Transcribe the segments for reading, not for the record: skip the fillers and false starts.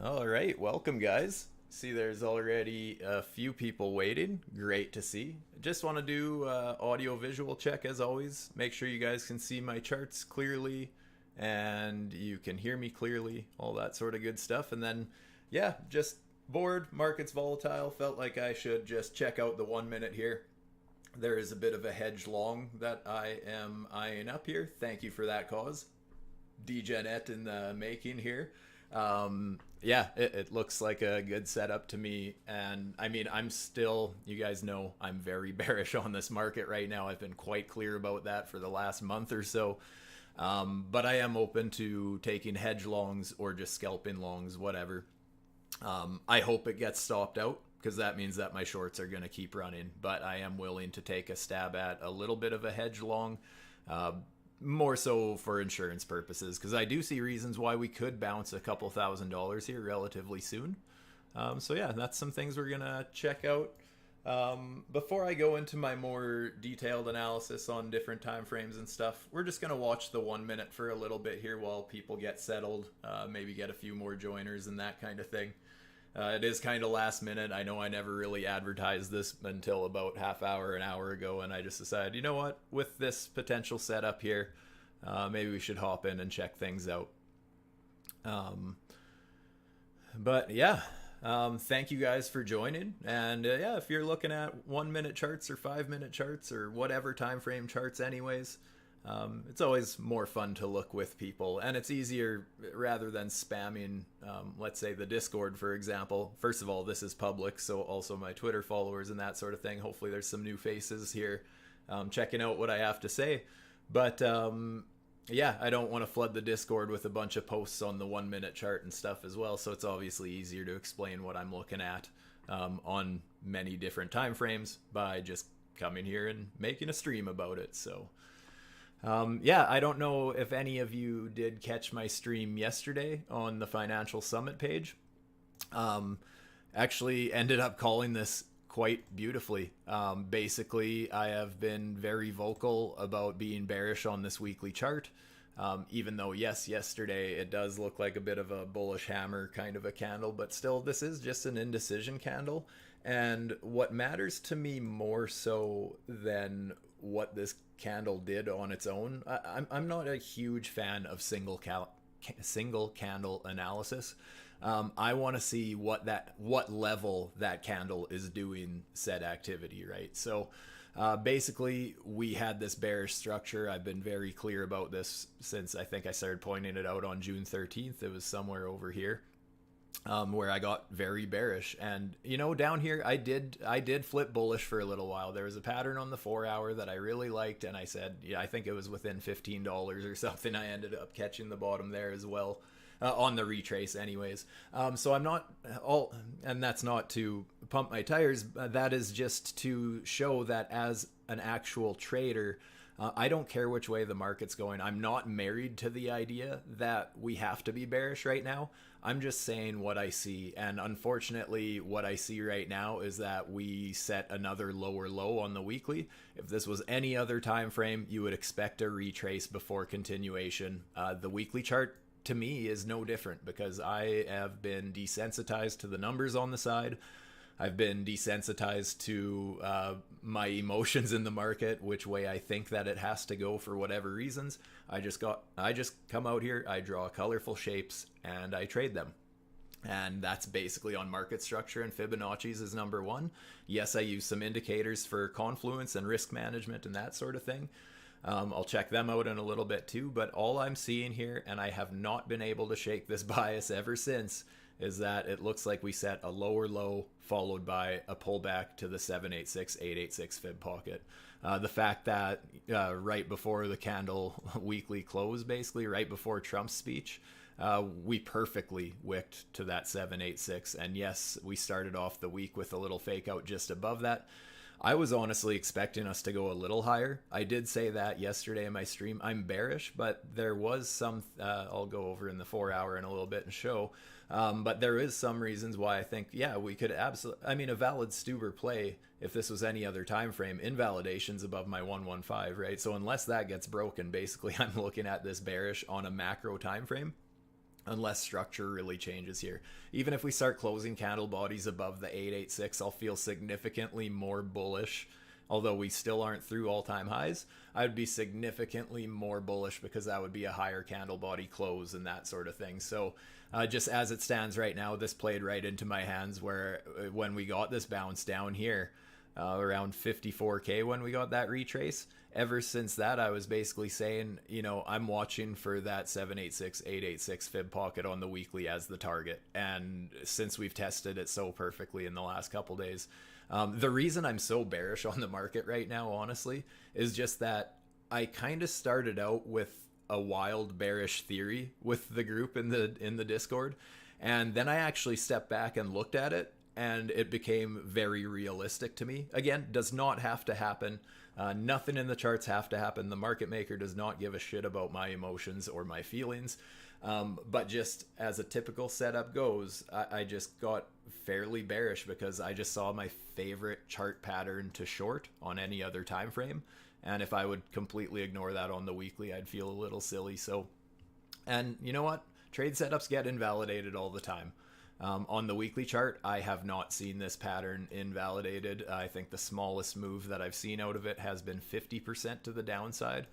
All right, welcome guys. See, there's already a few people waiting. Great to see. Just want to do audio visual check as always. Make sure you guys can see my charts clearly and you can hear me clearly, all that sort of good stuff. And then, yeah, just bored, market's volatile. Felt like I should just check out the 1 minute here. There is a bit of a hedge long that I am eyeing up here. Thank you for that cause. Degenet in the making here. Yeah, it looks like a good setup to me. And I mean, I'm still, you guys know, I'm very bearish on this market right now. I've been quite clear about that for the last month or so. But I am open to taking hedge longs or just scalping longs, whatever. I hope it gets stopped out because that means that my shorts are going to keep running. But I am willing to take a stab at a little bit of a hedge long. Uh, More so for insurance purposes, because I do see reasons why we could bounce a couple $1,000s here relatively soon. So yeah, that's some things we're gonna check out. Before I go into my more detailed analysis on different time frames and stuff, we're just gonna watch the 1 minute for a little bit here while people get settled, maybe get a few more joiners and that kind of thing. It is kind of last minute. I know I never really advertised this until about an hour ago, and I just decided, you know what, with this potential setup here, maybe we should hop in and check things out. But yeah, thank you guys for joining. And yeah, if you're looking at 1 minute charts or 5 minute charts or whatever time frame charts, anyways, it's always more fun to look with people, and it's easier rather than spamming, let's say the Discord, for example. First of all, this is public, so also my Twitter followers and that sort of thing. Hopefully there's some new faces here checking out what I have to say. But yeah, I don't want to flood the Discord with a bunch of posts on the 1 minute chart and stuff as well, so it's obviously easier to explain what I'm looking at on many different time frames by just coming here and making a stream about it. So yeah, I don't know if any of you did catch my stream yesterday on the Financial Summit page. Actually ended up calling this quite beautifully. Basically, I have been very vocal about being bearish on this weekly chart. Even though, yes, yesterday it does look like a bit of a bullish hammer kind of a candle, but still, this is just an indecision candle. And what matters to me more so than what this candle did on its own, I'm not a huge fan of single candle analysis. I want to see what level that candle is doing said activity, right? So basically, we had this bearish structure. I've been very clear about this since I think I started pointing it out on June 13th. It was somewhere over here. Where I got very bearish, and you know, down here I did flip bullish for a little while. There was a pattern on the 4 hour that I really liked, and I said, yeah, I think it was within $15 or something. I ended up catching the bottom there as well, on the retrace anyways. So I'm not all, and that's not to pump my tires, that is just to show that as an actual trader, I don't care which way the market's going. I'm not married to the idea that we have to be bearish right now. I'm just saying what I see. And unfortunately, what I see right now is that we set another lower low on the weekly. If this was any other time frame, you would expect a retrace before continuation. The weekly chart, to me, is no different because I have been desensitized to the numbers on the side. I've been desensitized to my emotions in the market, which way I think that it has to go for whatever reasons. I just come out here, I draw colorful shapes, and I trade them. And that's basically on market structure, and Fibonacci's is number one. Yes, I use some indicators for confluence and risk management and that sort of thing. I'll check them out in a little bit too, but all I'm seeing here, and I have not been able to shake this bias ever since, is that it looks like we set a lower low followed by a pullback to the 786, 886 fib pocket. The fact that right before the candle weekly close, basically right before Trump's speech, we perfectly wicked to that 786. And yes, we started off the week with a little fake out just above that. I was honestly expecting us to go a little higher. I did say that yesterday in my stream. I'm bearish, but there was some, I'll go over in the 4 hour in a little bit and show. But there is some reasons why I think, yeah, we could absolutely, I mean, a valid Stuber play, if this was any other time frame, invalidations above my 115, right? So unless that gets broken, basically I'm looking at this bearish on a macro time frame. unless structure really changes here. Even if we start closing candle bodies above the 886, I'll feel significantly more bullish. Although we still aren't through all-time highs, I would be significantly more bullish because that would be a higher candle body close and that sort of thing. So just as it stands right now, this played right into my hands where when we got this bounce down here, around 54K when we got that retrace. Ever since that, I was basically saying, you know, I'm watching for that 786, 886 fib pocket on the weekly as the target. And since we've tested it so perfectly in the last couple days, the reason I'm so bearish on the market right now, honestly, is just that I kind of started out with a wild bearish theory with the group in the Discord, and then I actually stepped back and looked at it, and it became very realistic to me. Again, does not have to happen. Nothing in the charts have to happen. The market maker does not give a shit about my emotions or my feelings. But just as a typical setup goes, I just got fairly bearish because I just saw my favorite chart pattern to short on any other time frame. And if I would completely ignore that on the weekly, I'd feel a little silly. So, and you know what? Trade setups get invalidated all the time. On the weekly chart, I have not seen this pattern invalidated. I think the smallest move that I've seen out of it has been 50% to the downside.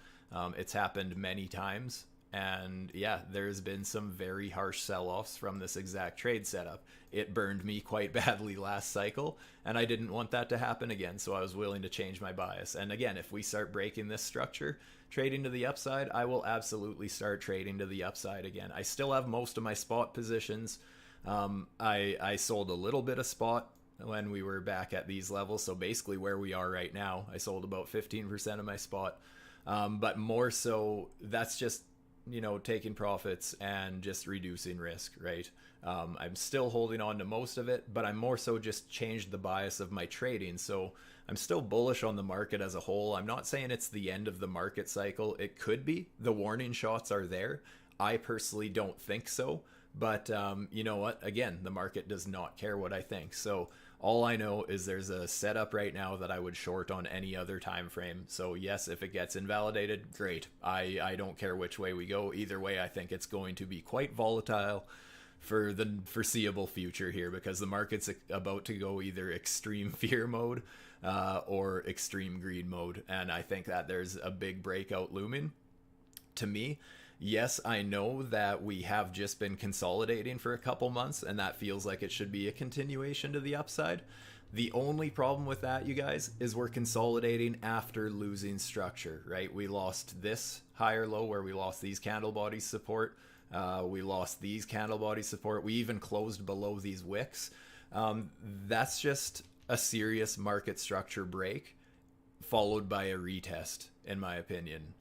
It's happened many times. And yeah, there's been some very harsh sell-offs from this exact trade setup. It burned me quite badly last cycle, and I didn't want that to happen again, so I was willing to change my bias. And again, if we start breaking this structure, trading to the upside, I will absolutely start trading to the upside again. I still have most of my spot positions. I sold a little bit of spot when we were back at these levels, so basically where we are right now, I sold about 15% of my spot. But more so, that's just, you know, taking profits and just reducing risk, right? I'm still holding on to most of it, but I'm more so just changed the bias of my trading. So I'm still bullish on the market as a whole. I'm not saying it's the end of the market cycle. It could be. The warning shots are there. I personally don't think so. But you know what? Again, the market does not care what I think. So all I know is there's a setup right now that I would short on any other time frame. So yes, if it gets invalidated, great. I don't care which way we go. Either way, I think it's going to be quite volatile for the foreseeable future here, because the market's about to go either extreme fear mode or extreme greed mode. And I think that there's a big breakout looming. To me, yes, I know that we have just been consolidating for a couple months, and that feels like it should be a continuation to the upside. The only problem with that, you guys, is we're consolidating after losing structure, right? We lost this higher low where we lost these candle body support. We lost these candle body support. We even closed below these wicks. That's just a serious market structure break followed by a retest, in my opinion.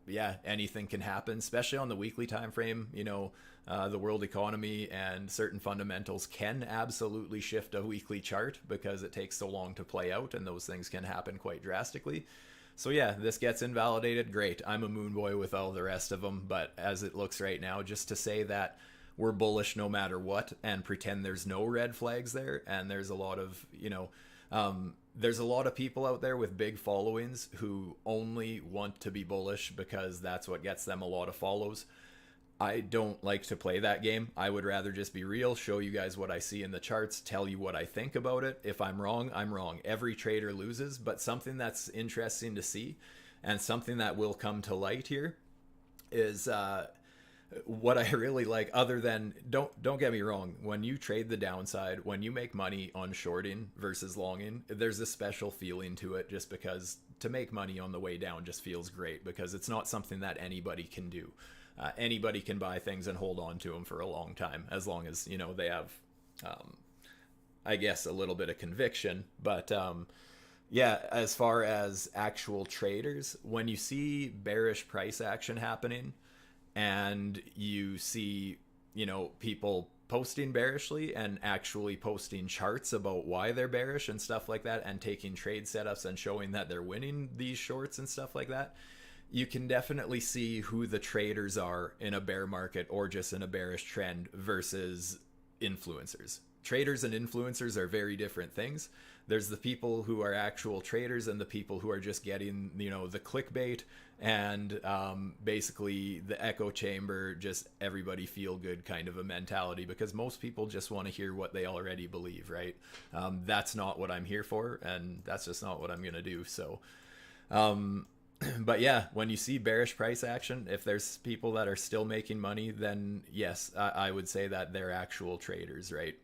Yeah, anything can happen, especially on the weekly time frame. You know, the world economy and certain fundamentals can absolutely shift a weekly chart because it takes so long to play out, and those things can happen quite drastically. So yeah, this gets invalidated. Great. I'm a moon boy with all the rest of them, but as it looks right now, just to say that we're bullish no matter what and pretend there's no red flags there, and there's a lot of, you know, there's a lot of people out there with big followings who only want to be bullish because that's what gets them a lot of follows. I don't like to play that game. I would rather just be real, show you guys what I see in the charts, tell you what I think about it. If I'm wrong, I'm wrong. Every trader loses, but something that's interesting to see and something that will come to light here is what I really like, other than, don't get me wrong, when you trade the downside, when you make money on shorting versus longing, there's a special feeling to it, just because to make money on the way down just feels great, because it's not something that anybody can do. Anybody can buy things and hold on to them for a long time, as long as, you know, they have I guess a little bit of conviction. But yeah, as far as actual traders, when you see bearish price action happening and you see, you know, people posting bearishly and actually posting charts about why they're bearish and stuff like that, and taking trade setups and showing that they're winning these shorts and stuff like that, you can definitely see who the traders are in a bear market or just in a bearish trend versus influencers. Traders and influencers are very different things. There's the people who are actual traders and the people who are just getting, you know, the clickbait and basically the echo chamber, just everybody feel good kind of a mentality, because most people just want to hear what they already believe, right? That's not what I'm here for, and that's just not what I'm going to do. So, but yeah, when you see bearish price action, if there's people that are still making money, then yes, I would say that they're actual traders, right?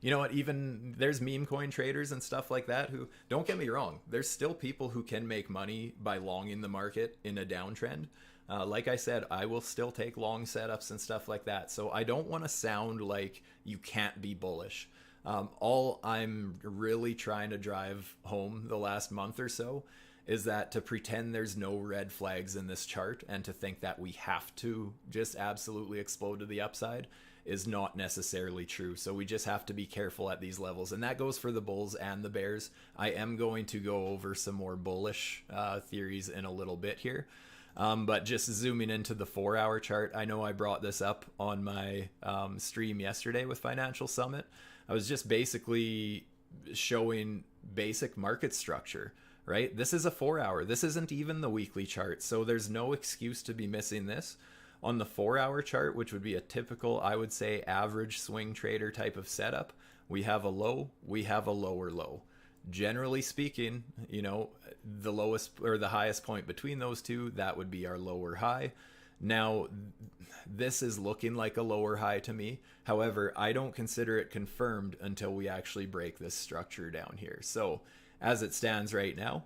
You know what, even there's meme coin traders and stuff like that who, don't get me wrong, there's still people who can make money by longing the market in a downtrend. Like I said, I will still take long setups and stuff like that. So I don't want to sound like you can't be bullish. All I'm really trying to drive home the last month or so is that to pretend there's no red flags in this chart and to think that we have to just absolutely explode to the upside is not necessarily true. So we just have to be careful at these levels, and that goes for the bulls and the bears. I am going to go over some more bullish theories in a little bit here, but just zooming into the 4-hour chart, I know I brought this up on my stream yesterday with Financial Summit. I was just basically showing basic market structure, right? This is a 4-hour. This isn't even the weekly chart, so there's no excuse to be missing this. On the 4-hour chart, which would be a typical, I would say, average swing trader type of setup, we have a low, we have a lower low. Generally speaking, you know, the lowest or the highest point between those two, that would be our lower high. Now, this is looking like a lower high to me. However, I don't consider it confirmed until we actually break this structure down here. So as it stands right now,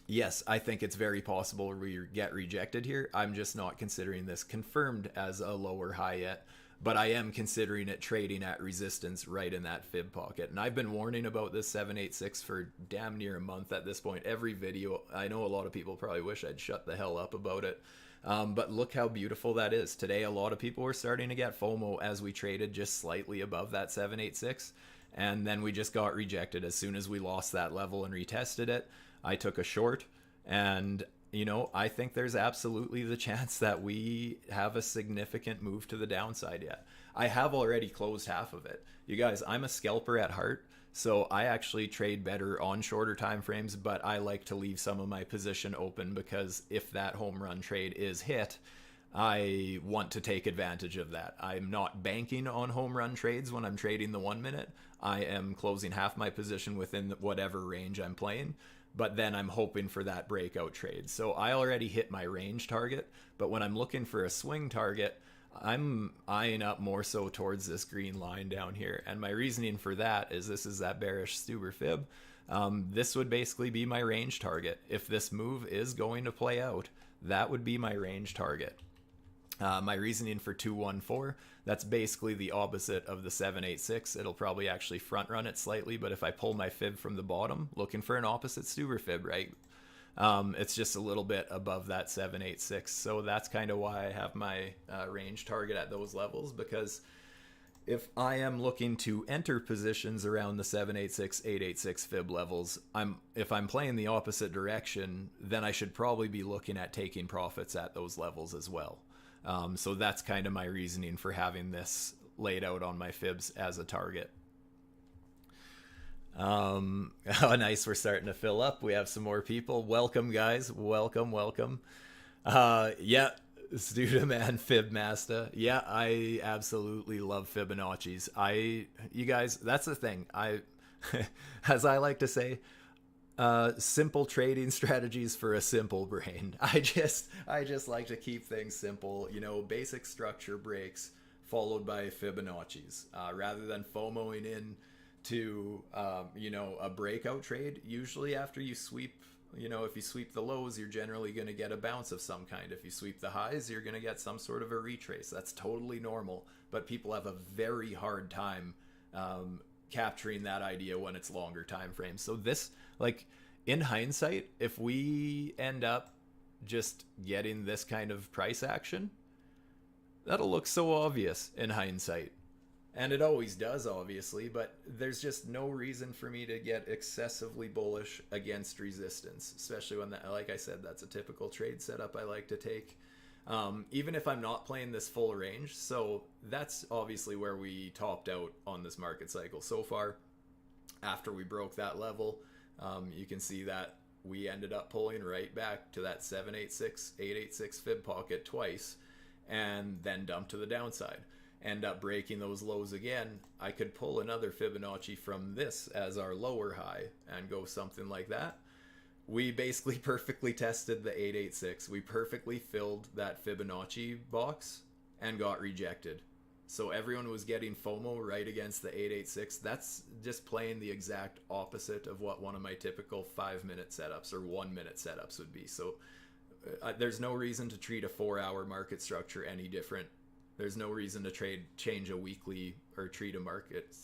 yes, I think it's very possible we get rejected here. I'm just not considering this confirmed as a lower high yet, but I am considering it trading at resistance right in that fib pocket. And I've been warning about this 786 for damn near a month at this point. Every video, I know a lot of people probably wish I'd shut the hell up about it. But look how beautiful that is. Today, a lot of people were starting to get FOMO as we traded just slightly above that 786. And then we just got rejected as soon as we lost that level and retested it. I took a short, and you know, I think there's absolutely the chance that we have a significant move to the downside yet. I have already closed half of it. You guys, I'm a scalper at heart, so I actually trade better on shorter time frames, but I like to leave some of my position open because if that home run trade is hit, I want to take advantage of that. I'm not banking on home run trades when I'm trading the 1 minute. I am closing half my position within whatever range I'm playing, but then I'm hoping for that breakout trade. So I already hit my range target, but when I'm looking for a swing target, I'm eyeing up more so towards this green line down here. And my reasoning for that is this is that bearish STUBER fib. This would basically be my range target. If this move is going to play out, that would be my range target. My reasoning for 214, that's basically the opposite of the 786. It'll probably actually front run it slightly, but if I pull my fib from the bottom, looking for an opposite STUBER fib, right? It's just a little bit above that 786. So that's kind of why I have my range target at those levels, because if I am looking to enter positions around the 786, 886 fib levels, if I'm playing the opposite direction, then I should probably be looking at taking profits at those levels as well. So that's kind of my reasoning for having this laid out on my fibs as a target. Oh, nice. We're starting to fill up. We have some more people. Welcome, guys. Welcome. Yeah, Student Man Fib Master. Yeah, I absolutely love Fibonacci's. You guys, that's the thing. As I like to say, simple trading strategies for a simple brain. I just like to keep things simple, you know, basic structure breaks followed by Fibonacci's, rather than FOMOing in to, you know, a breakout trade. Usually after you sweep, you know, if you sweep the lows, you're generally going to get a bounce of some kind. If you sweep the highs, you're going to get some sort of a retrace. That's totally normal, but people have a very hard time, capturing that idea when it's longer time frames. So this, like, in hindsight, if we end up just getting this kind of price action, that'll look so obvious in hindsight. And it always does, obviously, but there's just no reason for me to get excessively bullish against resistance, especially when, like I said, that's a typical trade setup I like to take. Even if I'm not playing this full range. So that's obviously where we topped out on this market cycle so far. After we broke that level, you can see that we ended up pulling right back to that 786, 886 fib pocket twice, and then dumped to the downside. End up breaking those lows again. I could pull another Fibonacci from this as our lower high and go something like that. We basically perfectly tested the 886. We perfectly filled that Fibonacci box and got rejected. So everyone was getting FOMO right against the 886. That's just playing the exact opposite of what one of my typical 5-minute setups or 1-minute setups would be. So there's no reason to treat a 4-hour market structure any different. There's no reason to change a weekly or treat a market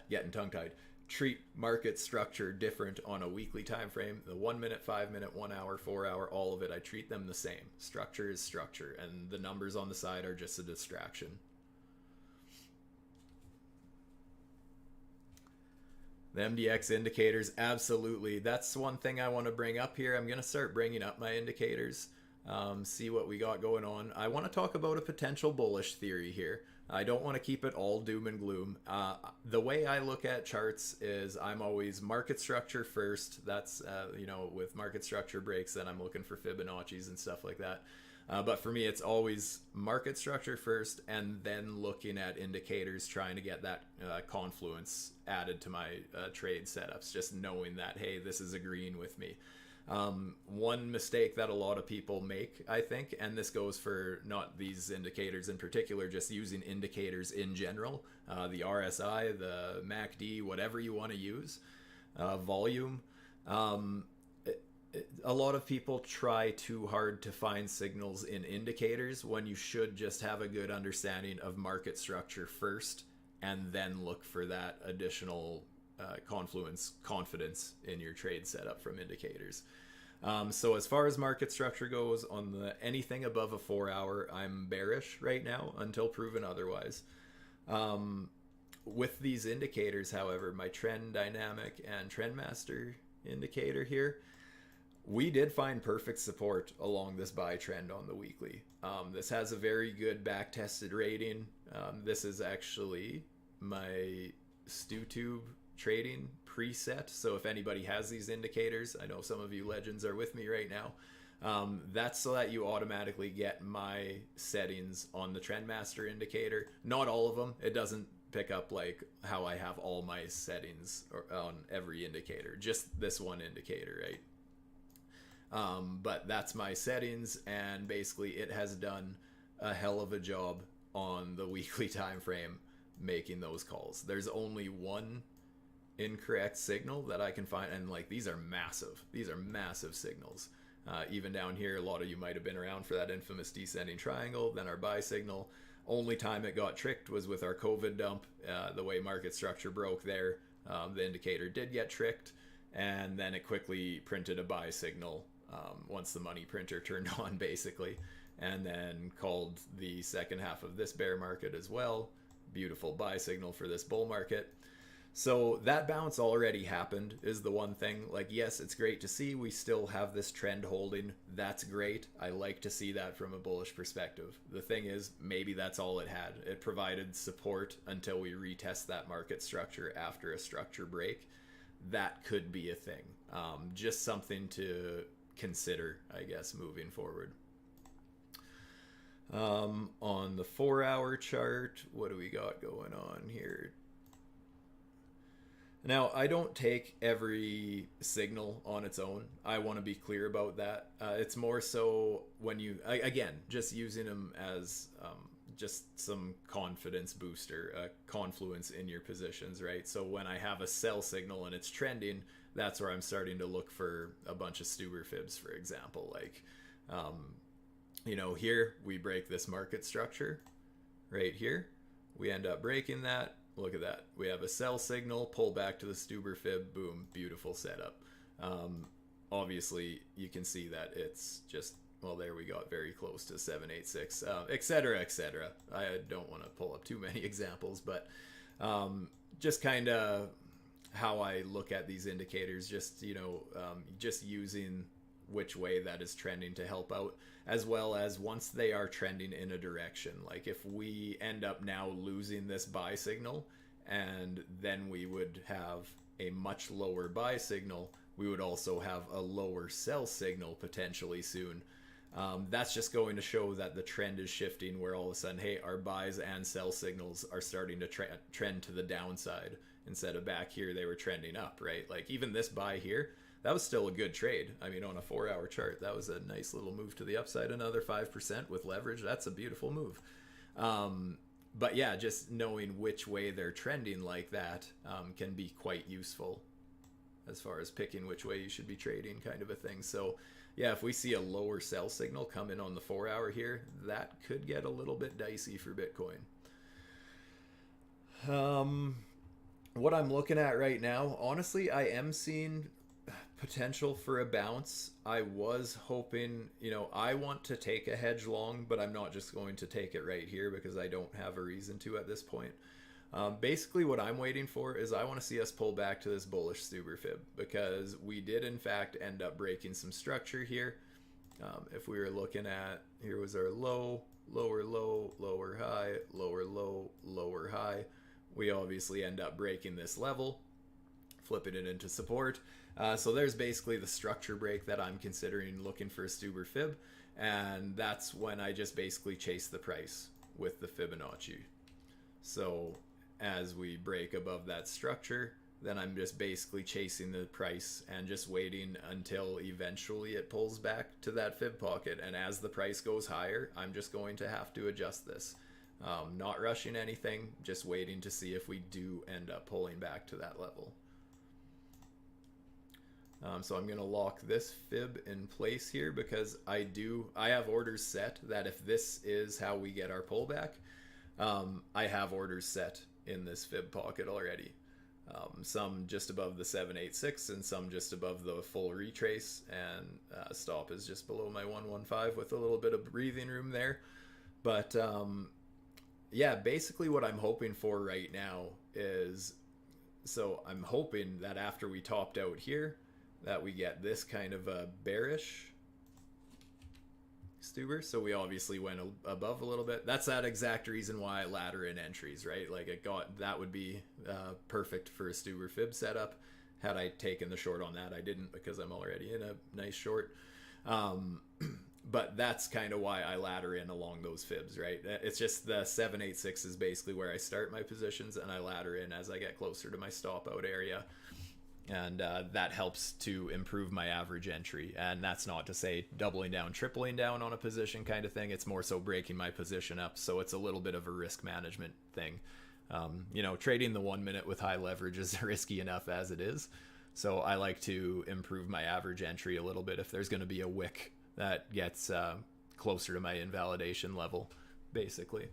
getting tongue-tied. Treat market structure different on a weekly time frame. The 1 minute, 5 minute, 1 hour, 4 hour, all of it, I treat them the same. Structure is structure, and the numbers on the side are just a distraction. The MDX indicators, absolutely. That's one thing I want to bring up here. I'm going to start bringing up my indicators, see what we got going on. I want to talk about a potential bullish theory here. I don't want to keep it all doom and gloom. The way I look at charts is I'm always market structure first. That's, with market structure breaks, then I'm looking for Fibonacci's and stuff like that. But for me, it's always market structure first and then looking at indicators, trying to get that confluence added to my trade setups, just knowing that, hey, this is agreeing with me. One mistake that a lot of people make, I think, and this goes for not these indicators in particular, just using indicators in general, the RSI, the MACD, whatever you want to use, volume. A lot of people try too hard to find signals in indicators when you should just have a good understanding of market structure first and then look for that additional confidence in your trade setup from indicators. So as far as market structure goes, on anything above a 4-hour, I'm bearish right now until proven otherwise. With these indicators, however, my trend dynamic and trend master indicator here, we did find perfect support along this buy trend on the weekly. This has a very good back tested rating. This is actually my StuTube trading preset, so if anybody has these indicators, I know some of you legends are with me right now, that's so that you automatically get my settings on the Trendmaster indicator. Not all of them, it doesn't pick up like how I have all my settings on every indicator, just this one indicator, right? But that's my settings, and basically it has done a hell of a job on the weekly time frame making those calls. There's only one incorrect signal that I can find, and like these are massive signals. Even down here, a lot of you might have been around for that infamous descending triangle, then our buy signal. Only time it got tricked was with our COVID dump. The way market structure broke there, the indicator did get tricked, and then it quickly printed a buy signal once the money printer turned on, basically, and then called the second half of this bear market as well. Beautiful buy signal for this bull market. So that bounce already happened is the one thing. Like, yes, it's great to see we still have this trend holding. That's great. I like to see that from a bullish perspective. The thing is, maybe that's all it had. It provided support until we retest that market structure after a structure break. That could be a thing. Just something to consider, I guess, moving forward. On the 4-hour chart, what do we got going on here? Now, I don't take every signal on its own. I want to be clear about that. It's more so when you, again, just using them as just some confidence booster, confluence in your positions, right? So when I have a sell signal and it's trending, that's where I'm starting to look for a bunch of STUBER fibs, for example. Like, here we break this market structure right here. We end up breaking that. Look at that. We have a sell signal, pull back to the STUBER fib, boom, beautiful setup. Obviously, you can see that it's just, well, there we got very close to 786, et cetera, et cetera. I don't want to pull up too many examples, but just kind of how I look at these indicators, just, just using which way that is trending to help out, as well as once they are trending in a direction. Like if we end up now losing this buy signal and then we would have a much lower buy signal. We would also have a lower sell signal potentially soon. That's just going to show that the trend is shifting, where all of a sudden, hey, our buys and sell signals are starting to trend to the downside, instead of back here they were trending up, right? Like even this buy here, that was still a good trade. I mean, on a 4-hour chart, that was a nice little move to the upside, another 5% with leverage. That's a beautiful move. But yeah, just knowing which way they're trending like that can be quite useful as far as picking which way you should be trading, kind of a thing. So yeah, if we see a lower sell signal come in on the 4-hour here, that could get a little bit dicey for Bitcoin. What I'm looking at right now, honestly, I am seeing potential for a bounce. I was hoping, I want to take a hedge long, but I'm not just going to take it right here because I don't have a reason to at this point. Basically what I'm waiting for is I want to see us pull back to this bullish STUBER fib, because we did in fact end up breaking some structure here. If we were looking at, here was our low, lower low, lower high, lower low, lower high. We obviously end up breaking this level, flipping it into support. So there's basically the structure break that I'm considering looking for a STUBER fib, and that's when I just basically chase the price with the Fibonacci. So as we break above that structure, then I'm just basically chasing the price and just waiting until eventually it pulls back to that fib pocket. And as the price goes higher, I'm just going to have to adjust this. Not rushing anything, just waiting to see if we do end up pulling back to that level. So I'm going to lock this fib in place here, because I have orders set that if this is how we get our pullback, I have orders set in this fib pocket already. Some just above the 786 and some just above the full retrace, and stop is just below my 115 with a little bit of breathing room there. But yeah, basically what I'm hoping for right now is, so I'm hoping that after we topped out here, that we get this kind of a bearish STUBER. So we obviously went above a little bit. That's that exact reason why I ladder in entries, right? Like that would be perfect for a STUBER fib setup. Had I taken the short on that, I didn't, because I'm already in a nice short. But that's kind of why I ladder in along those fibs, right? It's just the 786 is basically where I start my positions, and I ladder in as I get closer to my stop out area. And that helps to improve my average entry. And that's not to say doubling down, tripling down on a position kind of thing. It's more so breaking my position up. So it's a little bit of a risk management thing. Trading the 1 minute with high leverage is risky enough as it is. So I like to improve my average entry a little bit if there's going to be a wick that gets closer to my invalidation level, basically.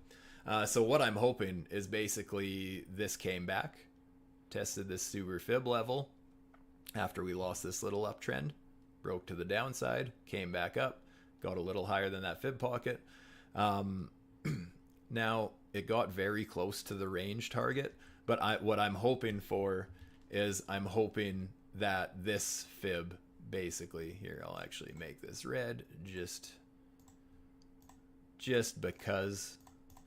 So what I'm hoping is basically this came back, tested this STUBER fib level after we lost this little uptrend, broke to the downside, came back up, got a little higher than that fib pocket. Now it got very close to the range target, but what I'm hoping for is I'm hoping that this fib basically, here I'll actually make this red just because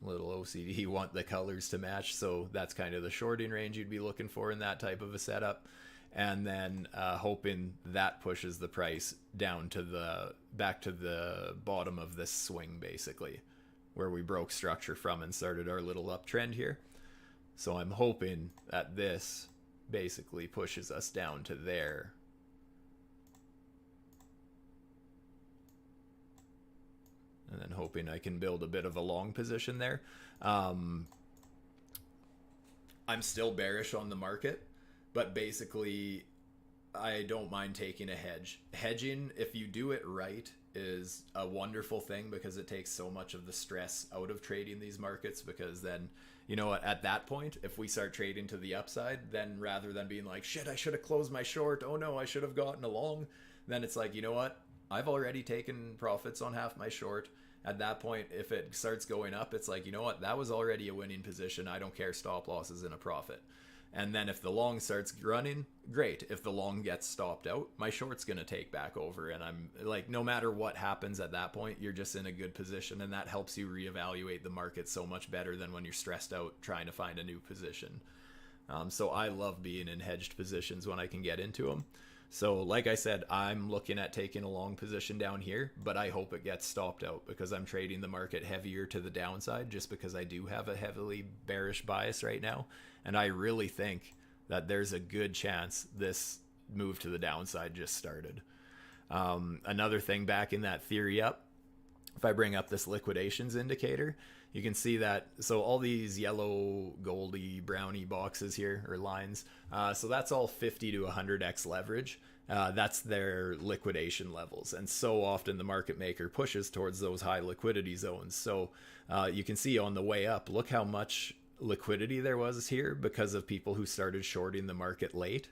little OCD want the colors to match. So that's kind of the shorting range you'd be looking for in that type of a setup. And then hoping that pushes the price down to back to the bottom of this swing, basically, where we broke structure from and started our little uptrend here. So I'm hoping that this basically pushes us down to there. And then hoping I can build a bit of a long position there. I'm still bearish on the market, but basically I don't mind taking a hedge. Hedging, if you do it right, is a wonderful thing, because it takes so much of the stress out of trading these markets. Because then, at that point, if we start trading to the upside, then rather than being like, shit, I should have closed my short, oh no, I should have gotten a long, then it's like, you know what? I've already taken profits on half my short. At that point, if it starts going up, it's like, you know what? That was already a winning position. I don't care. Stop loss is in a profit. And then if the long starts running, great. If the long gets stopped out, my short's going to take back over. And I'm like, no matter what happens at that point, you're just in a good position. And that helps you reevaluate the market so much better than when you're stressed out trying to find a new position. So I love being in hedged positions when I can get into them. So like I said, I'm looking at taking a long position down here, but I hope it gets stopped out because I'm trading the market heavier to the downside just because I do have a heavily bearish bias right now. And I really think that there's a good chance this move to the downside just started. Another thing backing that theory up, if I bring up this liquidations indicator, you can see that, so all these yellow, goldy, browny boxes here, or lines, so that's all 50 to 100x leverage. That's their liquidation levels. And so often the market maker pushes towards those high liquidity zones. So you can see on the way up, look how much liquidity there was here because of people who started shorting the market late.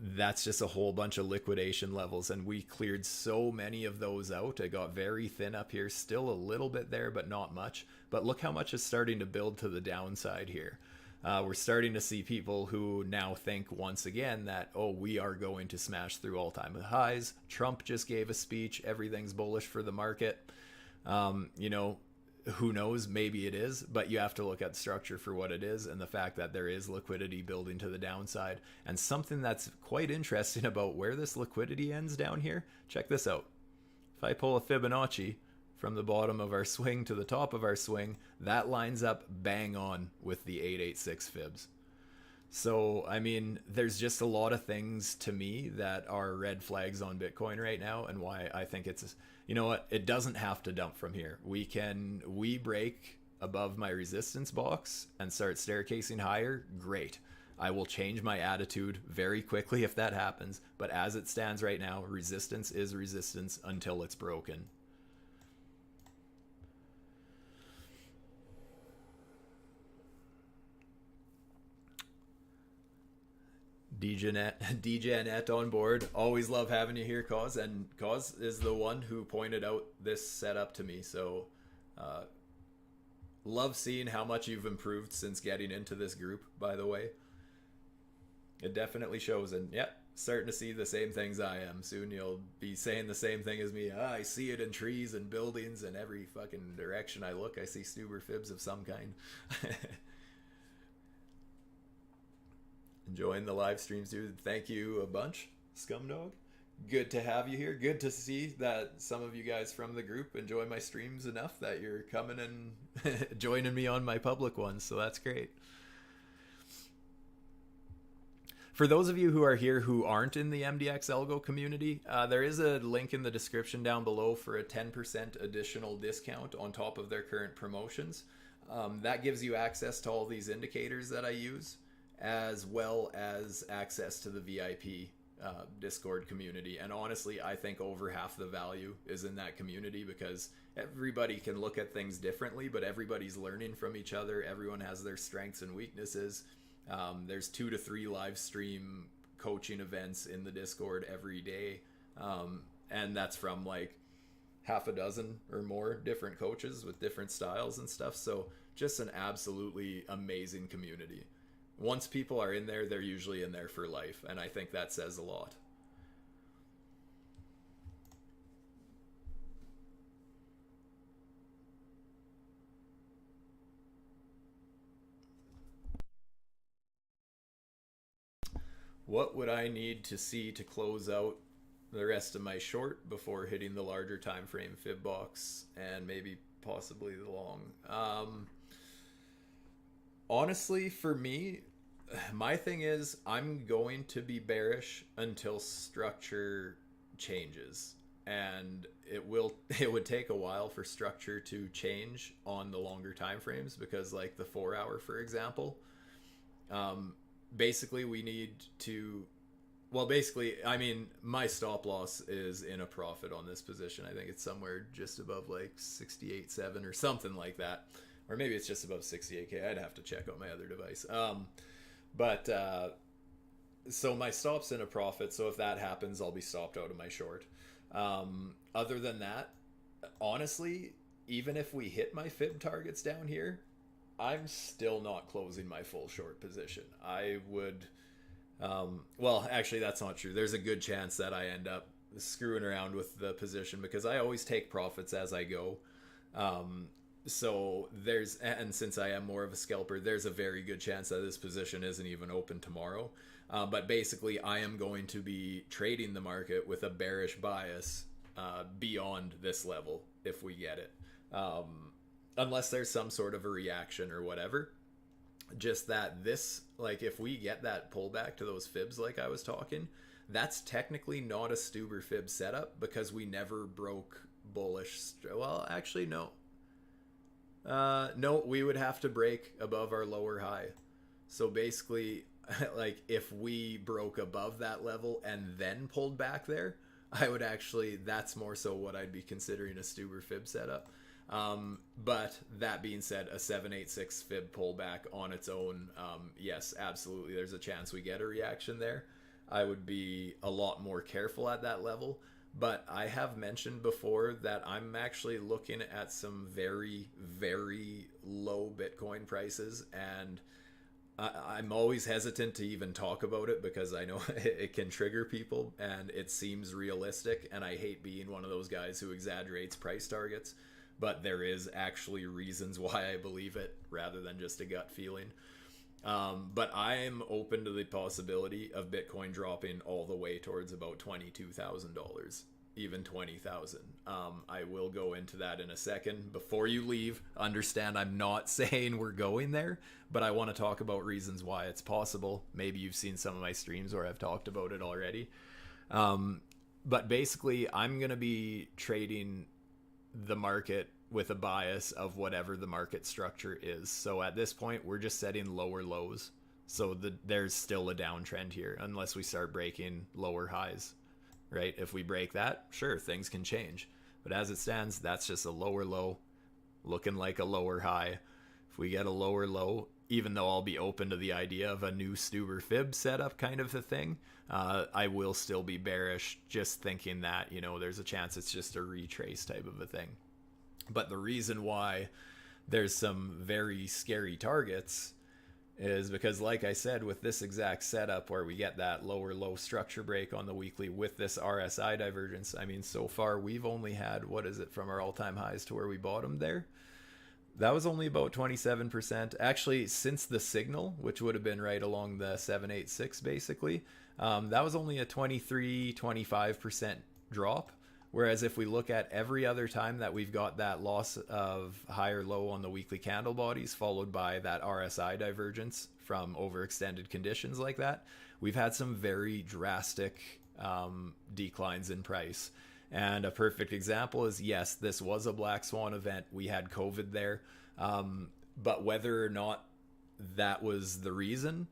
That's just a whole bunch of liquidation levels, and we cleared so many of those out. It got very thin up here, still a little bit there, but not much. But look how much is starting to build to the downside here. We're starting to see people who now think once again that, oh, we are going to smash through all-time highs. Trump just gave a speech. Everything's bullish for the market. You know, who knows, maybe it is, but you have to look at the structure for what it is and the fact that there is liquidity building to the downside. And something that's quite interesting about where this liquidity ends down here, check this out. If I pull a Fibonacci from the bottom of our swing to the top of our swing, that lines up bang on with the 886 fibs. So, I mean, there's just a lot of things to me that are red flags on Bitcoin right now, and why I think it's, you know what, it doesn't have to dump from here. We break above my resistance box and start staircasing higher, great. I will change my attitude very quickly if that happens, but as it stands right now, resistance is resistance until it's broken. DJNet on board. Always love having you here, Cause. And Cause is the one who pointed out this setup to me. So love seeing how much you've improved since getting into this group, by the way. It definitely shows. And yep, starting to see the same things I am. Soon you'll be saying the same thing as me. I see it in trees and buildings and every fucking direction I look. I see STUBER fibs of some kind. Enjoying the live streams, dude. Thank you a bunch, Scumdog. Good to have you here. Good to see that some of you guys from the group enjoy my streams enough that you're coming and joining me on my public ones, so that's great. For those of you who are here who aren't in the MDX ALGO community, there is a link in the description down below for a 10% additional discount on top of their current promotions. That gives you access to all these indicators that I use, as well as access to the VIP Discord community. And honestly, I think over half the value is in that community because everybody can look at things differently, but everybody's learning from each other. Everyone has their strengths and weaknesses. There's 2 to 3 live stream coaching events in the Discord every day. And that's from like half a dozen or more different coaches with different styles and stuff. So just an absolutely amazing community. Once people are in there, they're usually in there for life, and I think that says a lot. What would I need to see to close out the rest of my short before hitting the larger time frame fib box and maybe possibly the long? Honestly, for me, my thing is I'm going to be bearish until structure changes, and it would take a while for structure to change on the longer time frames, because like the 4 hour, for example, basically we need to, well, basically, I mean, my stop loss is in a profit on this position. I think it's somewhere just above like 68.7 or something like that. Or maybe it's just above 68K. I'd have to check on my other device. So my stop's in a profit. So if that happens, I'll be stopped out of my short. Other than that, honestly, even if we hit my fib targets down here, I'm still not closing my full short position. I would, well, actually, that's not true. There's a good chance that I end up screwing around with the position because I always take profits as I go. So there's, and since I am more of a scalper, there's a very good chance that this position isn't even open tomorrow. But basically, I am going to be trading the market with a bearish bias beyond this level if we get it. Unless there's some sort of a reaction or whatever. Just that this, like, if we get that pullback to those fibs like I was talking, that's technically not a Stuber fib setup because we never broke bullish. Well, actually, no. No, we would have to break above our lower high. So basically, like, if we broke above that level and then pulled back there, I would actually, that's more so what I'd be considering a Stuber fib setup. But that being said, a 786 fib pullback on its own, yes, absolutely, there's a chance we get a reaction there. I would be a lot more careful at that level. But I have mentioned before that I'm actually looking at some very, very low Bitcoin prices, and I'm always hesitant to even talk about it because I know it can trigger people and it seems realistic, and I hate being one of those guys who exaggerates price targets, but there is actually reasons why I believe it rather than just a gut feeling. But I'm open to the possibility of Bitcoin dropping all the way towards about $22,000, even 20,000. I will go into that in a second. Before you leave, understand I'm not saying we're going there, but I want to talk about reasons why it's possible. Maybe you've seen some of my streams where I've talked about it already. But basically, I'm going to be trading the market with a bias of whatever the market structure is. So at this point, we're just setting lower lows. So there's still a downtrend here unless we start breaking lower highs, right? If we break that, sure, things can change. But as it stands, that's just a lower low looking like a lower high. If we get a lower low, even though I'll be open to the idea of a new Stuber fib setup kind of a thing, I will still be bearish, just thinking that, you know, there's a chance it's just a retrace type of a thing. But the reason why there's some very scary targets is because, like I said, with this exact setup where we get that lower low structure break on the weekly with this RSI divergence, I mean, so far we've only had, what is it, from our all-time highs to where we bottomed there? That was only about 27%. Actually, since the signal, which would have been right along the 786 basically, that was only a 23-25% drop. Whereas if we look at every other time that we've got that loss of high or low on the weekly candle bodies, followed by that RSI divergence from overextended conditions like that, we've had some very drastic declines in price. And a perfect example is, yes, this was a black swan event. We had COVID there. But whether or not that was the reason,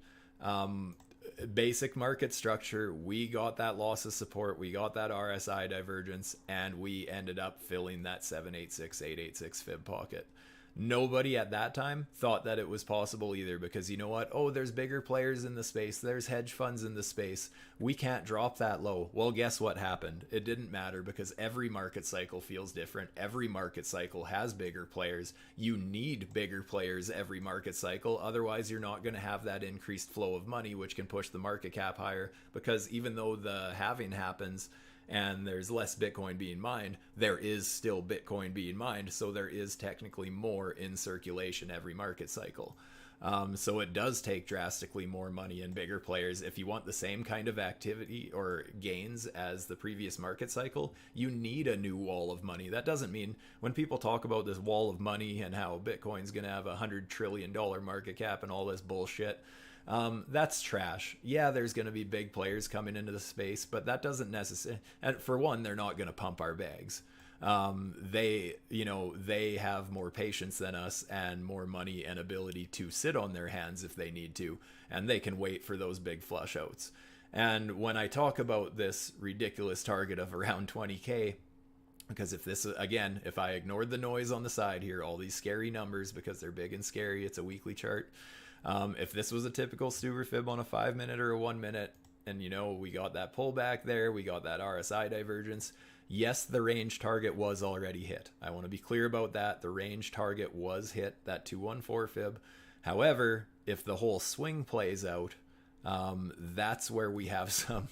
basic market structure, we got that loss of support, we got that RSI divergence, and we ended up filling that 786, 886 fib pocket. Nobody at that time thought that it was possible either, because you know what? Oh, there's bigger players in the space, there's hedge funds in the space, we can't drop that low. Well, guess what happened? It didn't matter, because every market cycle feels different. Every market cycle has bigger players. You need bigger players every market cycle, otherwise you're not going to have that increased flow of money, which can push the market cap higher, because even though the halving happens and there's less Bitcoin being mined, there is still Bitcoin being mined, so there is technically more in circulation every market cycle. So it does take drastically more money and bigger players. If you want the same kind of activity or gains as the previous market cycle, you need a new wall of money. That doesn't mean, when people talk about this wall of money and how Bitcoin's going to have $100 trillion market cap and all this bullshit, that's trash. Yeah, there's going to be big players coming into the space, but that doesn't necessarily, and for one, they're not going to pump our bags. They have more patience than us and more money and ability to sit on their hands if they need to, and they can wait for those big flush outs. And when I talk about this ridiculous target of around 20K, because if I ignored the noise on the side here, all these scary numbers, because they're big and scary, it's a weekly chart. If this was a typical Stuber fib on a 5 minute or a 1 minute, and we got that pullback there, we got that RSI divergence, yes, the range target was already hit. I want to be clear about that. The range target was hit, that 214 fib. However, if the whole swing plays out, that's where we have some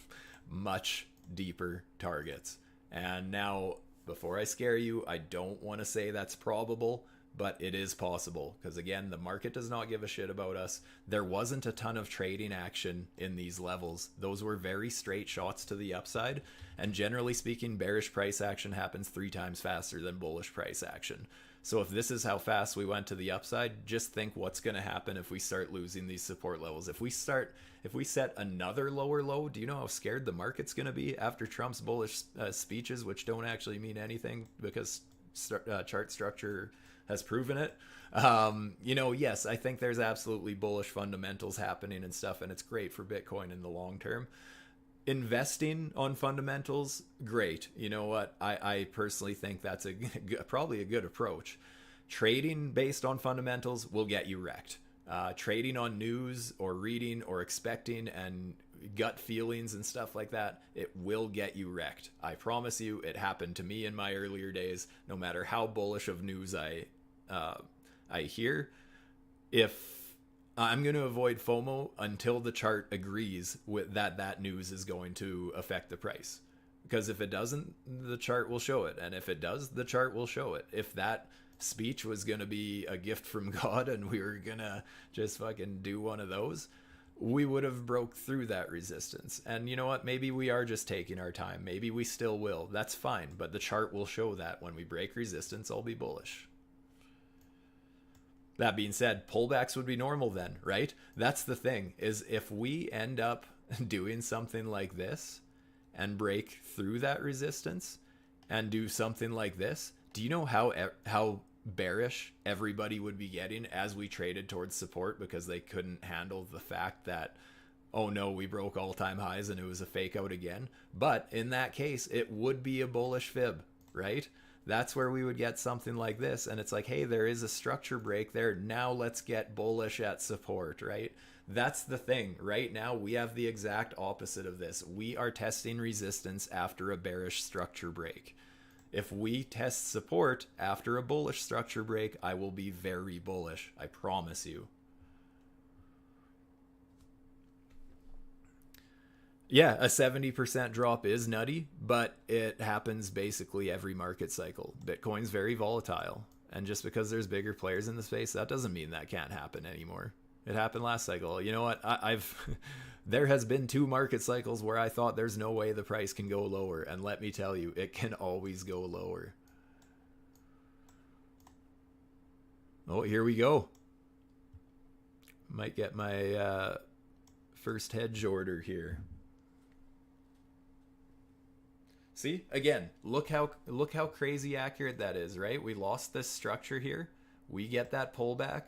much deeper targets. And now, before I scare you, I don't want to say that's probable, but it is possible because, again, the market does not give a shit about us. There wasn't a ton of trading action in these levels. Those were very straight shots to the upside, and generally speaking, bearish price action happens 3 times faster than bullish price action. So if this is how fast we went to the upside, just think what's going to happen if we start losing these support levels. If we set another lower low, do you know how scared the market's going to be after Trump's bullish speeches, which don't actually mean anything because chart structure has proven it? Yes, I think there's absolutely bullish fundamentals happening and stuff, and it's great for Bitcoin in the long term. Investing on fundamentals, great. You know what? I personally think that's probably a good approach. Trading based on fundamentals will get you wrecked. Trading on news or reading or expecting and gut feelings and stuff like that, it will get you wrecked. I promise you, it happened to me in my earlier days. No matter how bullish of news I hear, if I'm going to avoid FOMO until the chart agrees with that news is going to affect the price. Because if it doesn't, the chart will show it. And if it does, the chart will show it. If that speech was going to be a gift from God and we were going to just fucking do one of those, we would have broke through that resistance. And you know what? Maybe we are just taking our time. Maybe we still will. That's fine. But the chart will show that when we break resistance, I'll be bullish. That being said, pullbacks would be normal then, right? That's the thing, is if we end up doing something like this and break through that resistance and do something like this, do you know how bearish everybody would be getting as we traded towards support because they couldn't handle the fact that, oh no, we broke all-time highs and it was a fake out again? But in that case, it would be a bullish fib, right? That's where we would get something like this, and it's like, hey, there is a structure break there. Now let's get bullish at support, right? That's the thing. Right now, we have the exact opposite of this. We are testing resistance after a bearish structure break. If we test support after a bullish structure break, I will be very bullish. I promise you. Yeah, a 70% drop is nutty, but it happens basically every market cycle. Bitcoin's very volatile. And just because there's bigger players in the space, that doesn't mean that can't happen anymore. It happened last cycle. You know what? There has been 2 market cycles where I thought there's no way the price can go lower. And let me tell you, it can always go lower. Oh, here we go. Might get my first hedge order here. See, again, look how crazy accurate that is, right? We lost this structure here. We get that pullback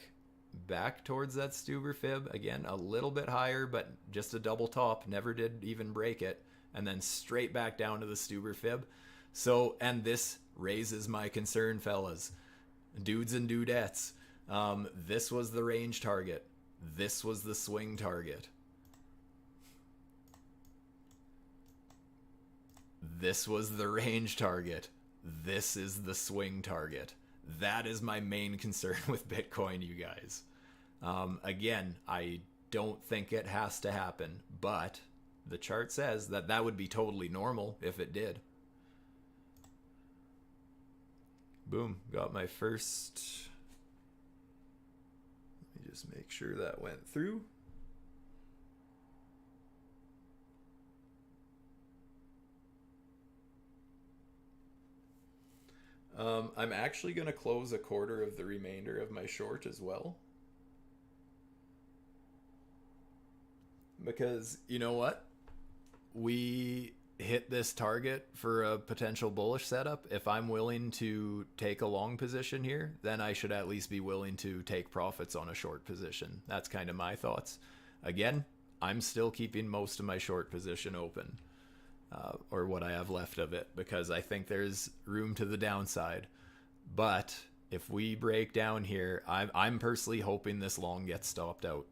back towards that STUBER fib. Again, a little bit higher, but just a double top. Never did even break it. And then straight back down to the STUBER fib. So, and this raises my concern, fellas. Dudes and dudettes. This was the range target. This was the swing target. This was the range target. This is the swing target. That is my main concern with Bitcoin, you guys. Again, I don't think it has to happen, but the chart says that that would be totally normal if it did. Boom, got my first. Let me just make sure that went through. I'm actually going to close a quarter of the remainder of my short as well. Because, you know what? We hit this target for a potential bullish setup. If I'm willing to take a long position here, then I should at least be willing to take profits on a short position. That's kind of my thoughts. Again, I'm still keeping most of my short position open. Or what I have left of it, because I think there's room to the downside. But if we break down here, I'm personally hoping this long gets stopped out.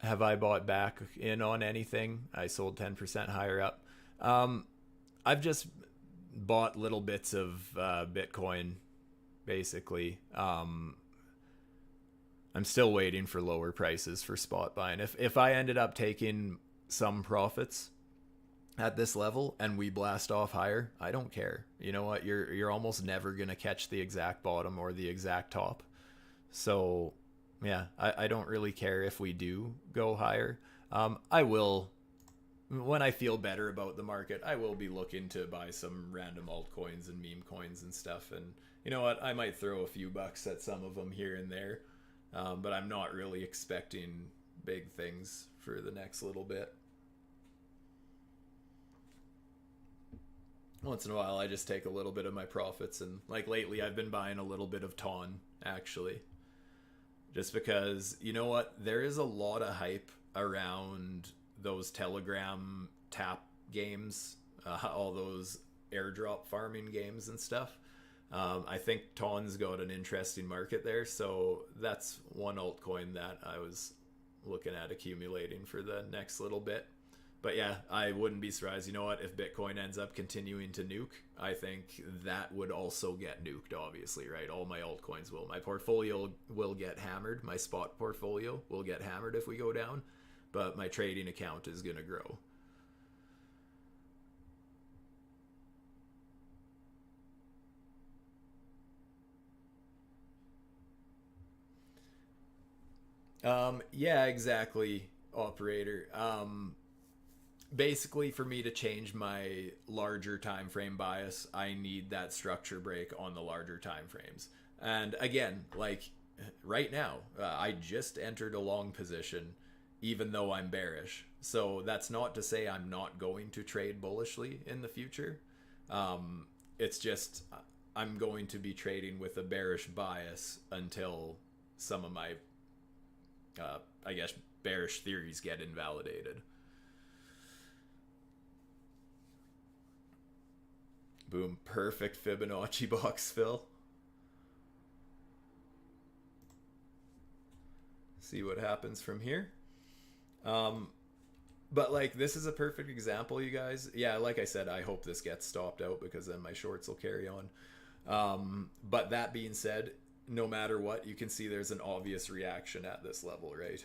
Have I bought back in on anything? I sold 10% higher up. I've just bought little bits of Bitcoin, basically. I'm still waiting for lower prices for spot buying. If I ended up taking some profits at this level and we blast off higher, I don't care. You know what? You're almost never gonna catch the exact bottom or the exact top. So yeah, I don't really care if we do go higher. I will, when I feel better about the market, I will be looking to buy some random altcoins and meme coins and stuff. And you know what? I might throw a few bucks at some of them here and there. But I'm not really expecting big things for the next little bit. Once in a while, I just take a little bit of my profits. And like lately, I've been buying a little bit of TON, actually. Just because, you know what? There is a lot of hype around those Telegram tap games, all those airdrop farming games and stuff. I think TON's got an interesting market there, so that's one altcoin that I was looking at accumulating for the next little bit. But yeah, I wouldn't be surprised. You know what? If Bitcoin ends up continuing to nuke, I think that would also get nuked, obviously, right? All my altcoins will. My portfolio will get hammered. My spot portfolio will get hammered if we go down, but my trading account is going to grow. Yeah, exactly, operator. Basically, for me to change my larger time frame bias, I need that structure break on the larger time frames. And again, like right now, I just entered a long position, even though I'm bearish. So that's not to say I'm not going to trade bullishly in the future. It's just I'm going to be trading with a bearish bias until some of my I guess bearish theories get invalidated. Boom, perfect Fibonacci box fill. See what happens from here. But like this is a perfect example, you guys. Yeah, like I said, I hope this gets stopped out because then my shorts will carry on. But that being said, no matter what, you can see there's an obvious reaction at this level, right?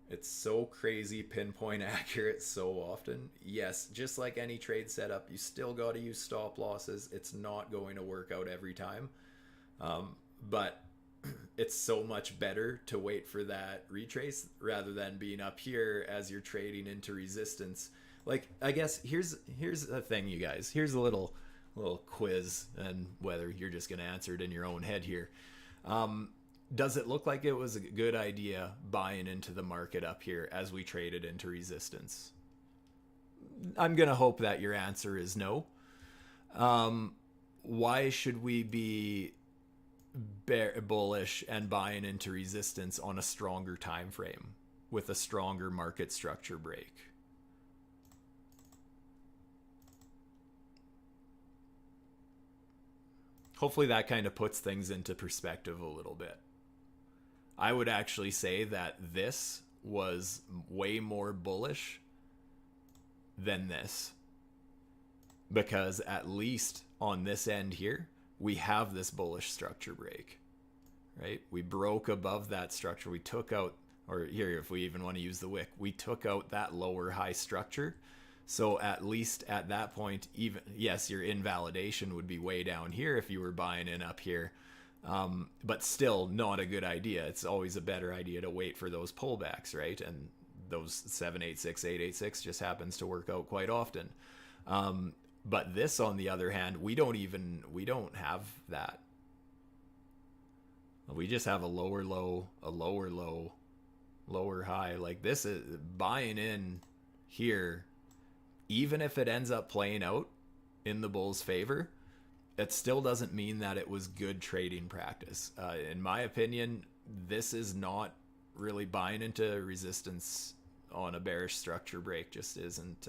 It's so crazy pinpoint accurate so often. Yes, just like any trade setup, you still got to use stop losses. It's not going to work out every time. But it's so much better to wait for that retrace rather than being up here as you're trading into resistance. Like, I guess here's the thing, you guys. Here's a little quiz, and whether you're just going to answer it in your own head here. Does it look like it was a good idea buying into the market up here as we traded into resistance? I'm going to hope that your answer is no. Why should we be bullish and buying into resistance on a stronger time frame with a stronger market structure break? Hopefully that kind of puts things into perspective a little bit. I would actually say that this was way more bullish than this, because at least on this end here, we have this bullish structure break, right? We broke above that structure. We took out, or here, if we even want to use the wick, we took out that lower high structure. So at least at that point, even, yes, your invalidation would be way down here if you were buying in up here. But still not a good idea. It's always a better idea to wait for those pullbacks, right? And those 786, 886 just happens to work out quite often. But this, on the other hand, we don't have that. We just have a lower low, a lower low, lower high. Like this is buying in here, even if it ends up playing out in the bull's favor, it still doesn't mean that it was good trading practice. In my opinion, this is not really buying into resistance on a bearish structure break. Just isn't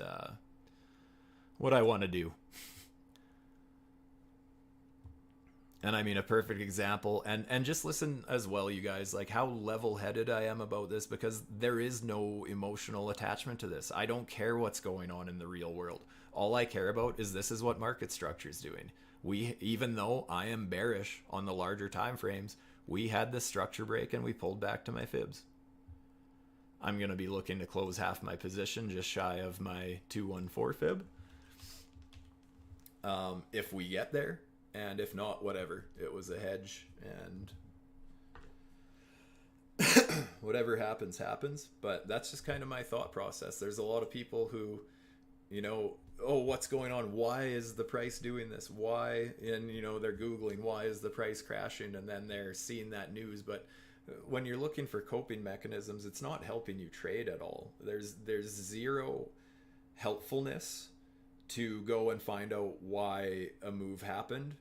what I want to do. And I mean, a perfect example, and just listen as well, you guys, like how level-headed I am about this, because there is no emotional attachment to this. I don't care what's going on in the real world. All I care about is this is what market structure is doing. We, even though I am bearish on the larger time frames, we had this structure break and we pulled back to my fibs. I'm going to be looking to close half my position just shy of my 214 fib. If we get there, and if not, whatever. It was a hedge, and whatever happens, happens. But that's just kind of my thought process. There's a lot of people who, you know, oh, what's going on? Why is the price doing this? Why? And, you know, they're Googling, why is the price crashing? And then they're seeing that news. But when you're looking for coping mechanisms, it's not helping you trade at all. There's zero helpfulness to go and find out why a move happened,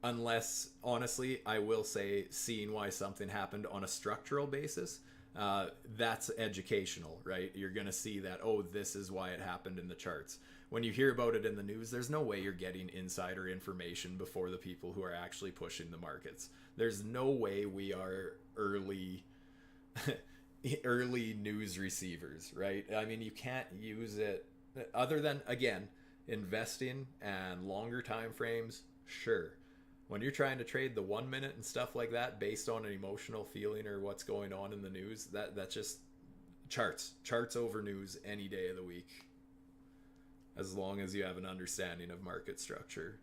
unless, honestly, I will say, seeing why something happened on a structural basis, that's educational, right? You're going to see that, oh, this is why it happened in the charts. When you hear about it in the news, there's no way you're getting insider information before the people who are actually pushing the markets. There's no way we are early early news receivers, right? I mean, you can't use it other than, again, investing and longer time frames, sure. When you're trying to trade the 1 minute and stuff like that based on an emotional feeling or what's going on in the news, that's just charts over news any day of the week, as long as you have an understanding of market structure.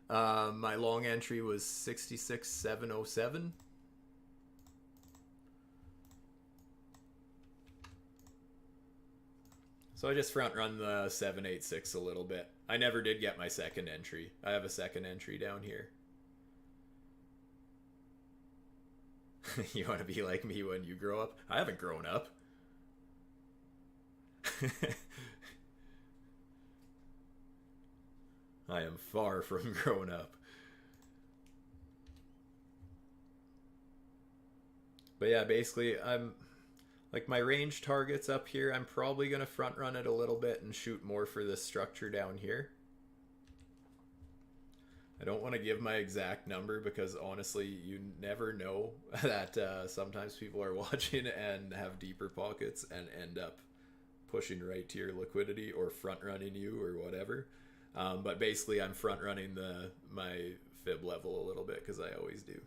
My long entry was 66,707. So I just front run the 786 a little bit. I never did get my second entry. I have a second entry down here. You want to be like me when you grow up? I haven't grown up. I am far from grown up. But yeah, basically, I'm like, my range targets up here. I'm probably going to front run it a little bit and shoot more for this structure down here. I don't want to give my exact number because honestly, you never know that sometimes people are watching and have deeper pockets and end up pushing right to your liquidity or front running you or whatever. But basically, I'm front running my fib level a little bit because I always do.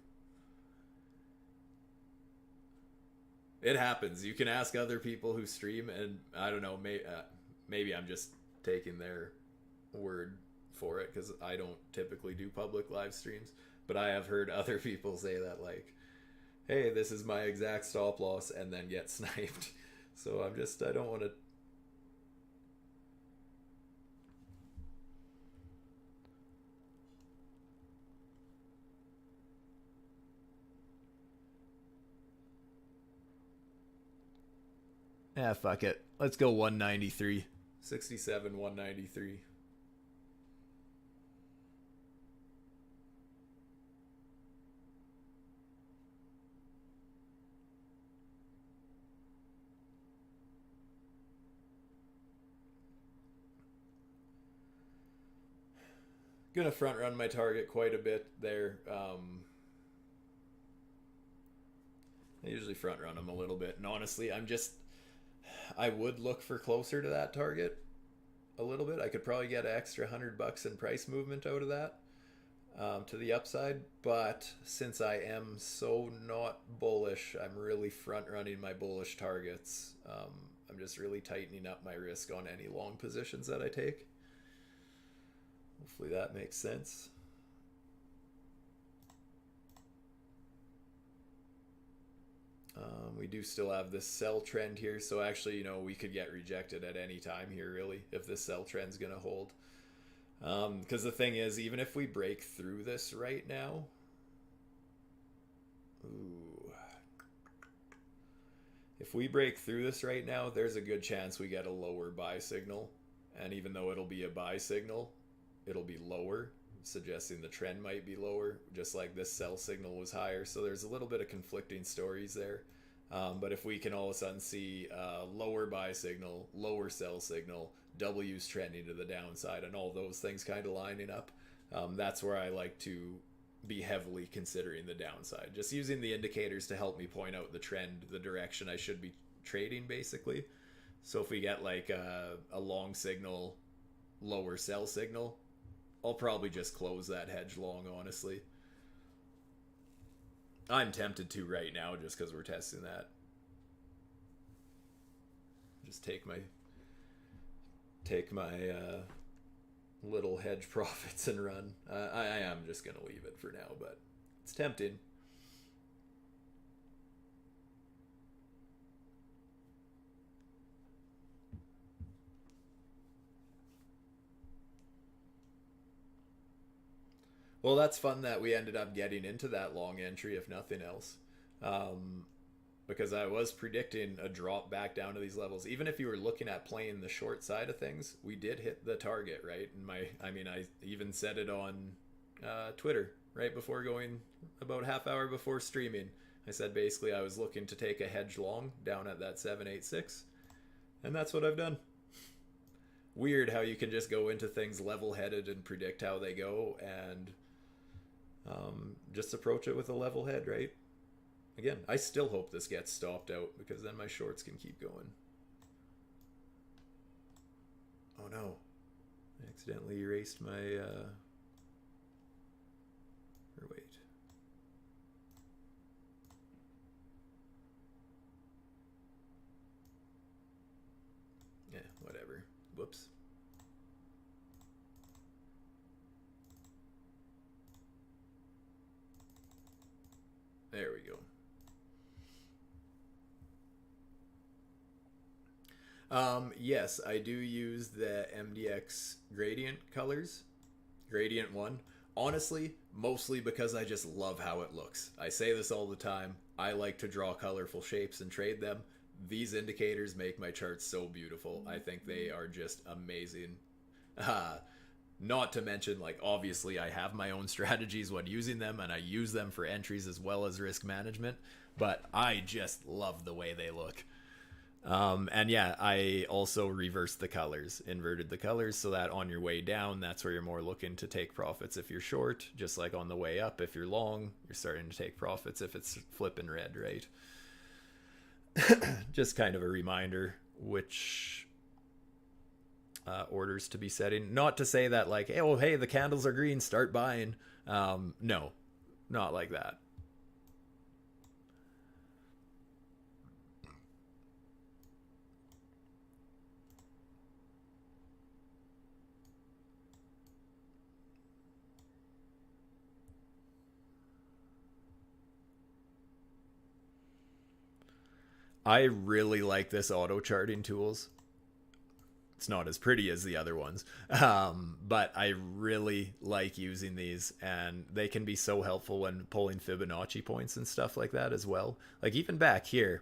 It happens. You can ask other people who stream, and I don't know, maybe I'm just taking their word for it because I don't typically do public live streams. But I have heard other people say that, like, hey, this is my exact stop loss, and then get sniped. So I don't want to. Yeah, fuck it. Let's go 193. 67, 193. Gonna front run my target quite a bit there. I usually front run them a little bit, and honestly, I would look for closer to that target a little bit. I could probably get an extra $100 in price movement out of that to the upside, but since I am so not bullish, I'm really front running my bullish targets. I'm just really tightening up my risk on any long positions that I take. Hopefully that makes sense. We do still have this sell trend here, so actually, you know, we could get rejected at any time here, really, if this sell trend's going to hold. Because the thing is, even if we break through this right now, if we break through this right now, there's a good chance we get a lower buy signal, and even though it'll be a buy signal, it'll be lower, suggesting the trend might be lower, just like this sell signal was higher. So there's a little bit of conflicting stories there. But if we can all of a sudden see lower buy signal, lower sell signal, W's trending to the downside, and all those things kind of lining up, that's where I like to be heavily considering the downside. Just using the indicators to help me point out the trend, the direction I should be trading, basically. So if we get like a long signal, lower sell signal, I'll probably just close that hedge long, honestly. I'm tempted to right now just because we're testing that. Just take my little hedge profits and run. I am just going to leave it for now, but it's tempting. Well, that's fun that we ended up getting into that long entry, if nothing else. Because I was predicting a drop back down to these levels. Even if you were looking at playing the short side of things, we did hit the target, right? And I even said it on Twitter right before going, about half hour before streaming. I said basically I was looking to take a hedge long down at that 786, and that's what I've done. Weird how you can just go into things level-headed and predict how they go, and just approach it with a level head, right? Again, I still hope this gets stopped out, because then my shorts can keep going. Oh no. I accidentally erased my... or wait. Yeah, whatever. Whoops. There we go. Yes, I do use the MDX gradient colors. Gradient 1. Honestly, mostly because I just love how it looks. I say this all the time. I like to draw colorful shapes and trade them. These indicators make my charts so beautiful. I think they are just amazing. Not to mention, like, obviously I have my own strategies when using them, and I use them for entries as well as risk management, but I just love the way they look. And yeah, I also reversed the colors, inverted the colors, so that on your way down, that's where you're more looking to take profits if you're short, just like on the way up, if you're long, you're starting to take profits if it's flipping red, right? Just kind of a reminder which orders to be setting. Not to say that like, oh, hey, the candles are green, start buying. No, not like that. I really like this auto charting tools. It's not as pretty as the other ones, but I really like using these, and they can be so helpful when pulling Fibonacci points and stuff like that as well. Like even back here,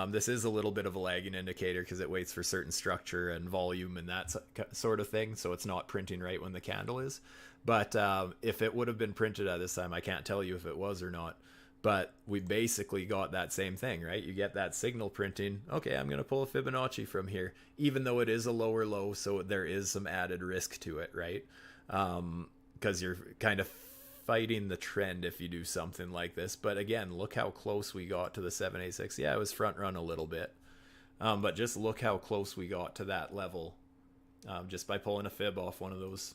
this is a little bit of a lagging indicator because it waits for certain structure and volume and that sort of thing, so it's not printing right when the candle is. But if it would have been printed at this time, I can't tell you if it was or not. But we basically got that same thing, right? You get that signal printing. Okay, I'm going to pull a Fibonacci from here, even though it is a lower low, so there is some added risk to it, right? Because you're kind of fighting the trend if you do something like this. But again, look how close we got to the 786. Yeah, it was front run a little bit. But just look how close we got to that level just by pulling a fib off one of those.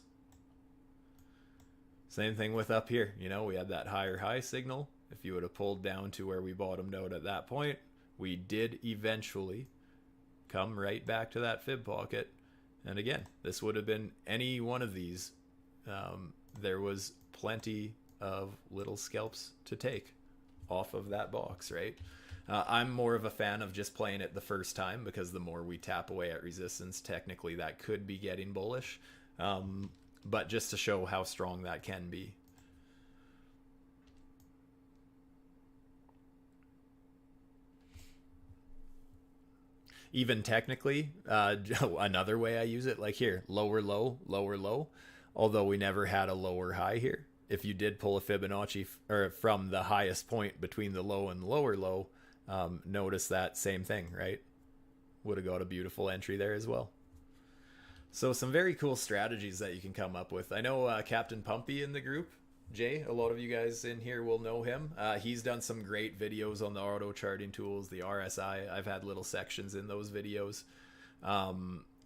Same thing with up here. You know, we had that higher high signal. If you would have pulled down to where we bottomed out at that point, we did eventually come right back to that fib pocket. And again, this would have been any one of these. There was plenty of little scalps to take off of that box, right? I'm more of a fan of just playing it the first time, because the more we tap away at resistance, technically that could be getting bullish. But just to show how strong that can be. Even technically, another way I use it, like here, lower low, lower low, although we never had a lower high here. If you did pull a Fibonacci or from the highest point between the low and the lower low, notice that same thing, right? Would have got a beautiful entry there as well. So some very cool strategies that you can come up with. I know Captain Pumpy in the group, Jay, a lot of you guys in here will know him. He's done some great videos on the auto charting tools, the RSI. I've had little sections in those videos.